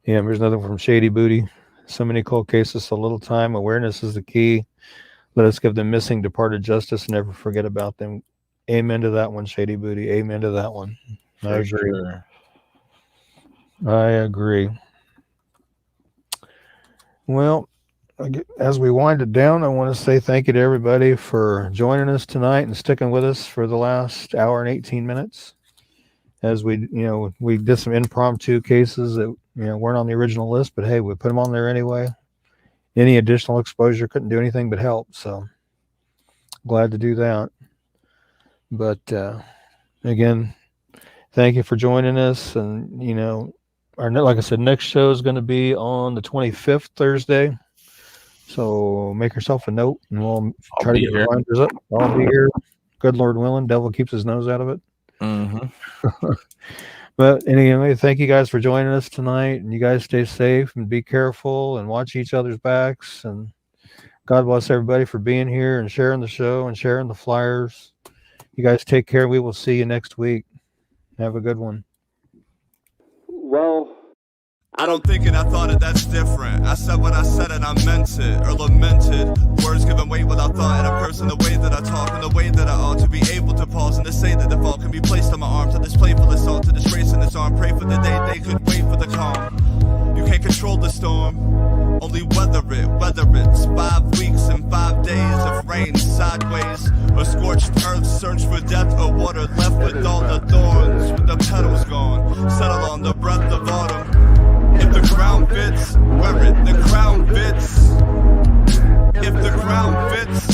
Yeah, there's nothing from Shady Booty. So many cold cases, so little time. Awareness is the key. Let us give them missing departed justice and never forget about them. Amen to that one, Shady Booty. Amen to that one. I agree. Sure. I agree. Well, as we wind it down, I want to say thank you to everybody for joining us tonight and sticking with us for the last hour and 18 minutes. As we did some impromptu cases that, weren't on the original list, but hey, we put them on there anyway. Any additional exposure couldn't do anything but help. So glad to do that. But again, thank you for joining us. And, like I said, next show is going to be on the 25th, Thursday. So make yourself a note and we'll try to get reminders up. I'll be here. Good Lord willing. Devil keeps his nose out of it. Mm-hmm. But anyway, thank you guys for joining us tonight. And you guys stay safe and be careful and watch each other's backs. And God bless everybody for being here and sharing the show and sharing the flyers. You guys take care. We will see you next week. Have a good one. Well, I don't think it, I thought it, that's different. I said what I said and I meant it, or lamented. Words given weight without thought and a person. words in the way that I talk, and the way that I ought to be able to pause and to say that the fault can be placed on my arm, to this playful assault, to this race in its arm. Pray for the day they could wait for the calm. You can't control the storm, only weather it, whether it's 5 weeks and 5 days of rain sideways, or scorched earth, search for death or water, left with all the thorns, with the petals gone, settle on the breath of autumn. If the ground fits, wear it, the crown fits. If the crown fits,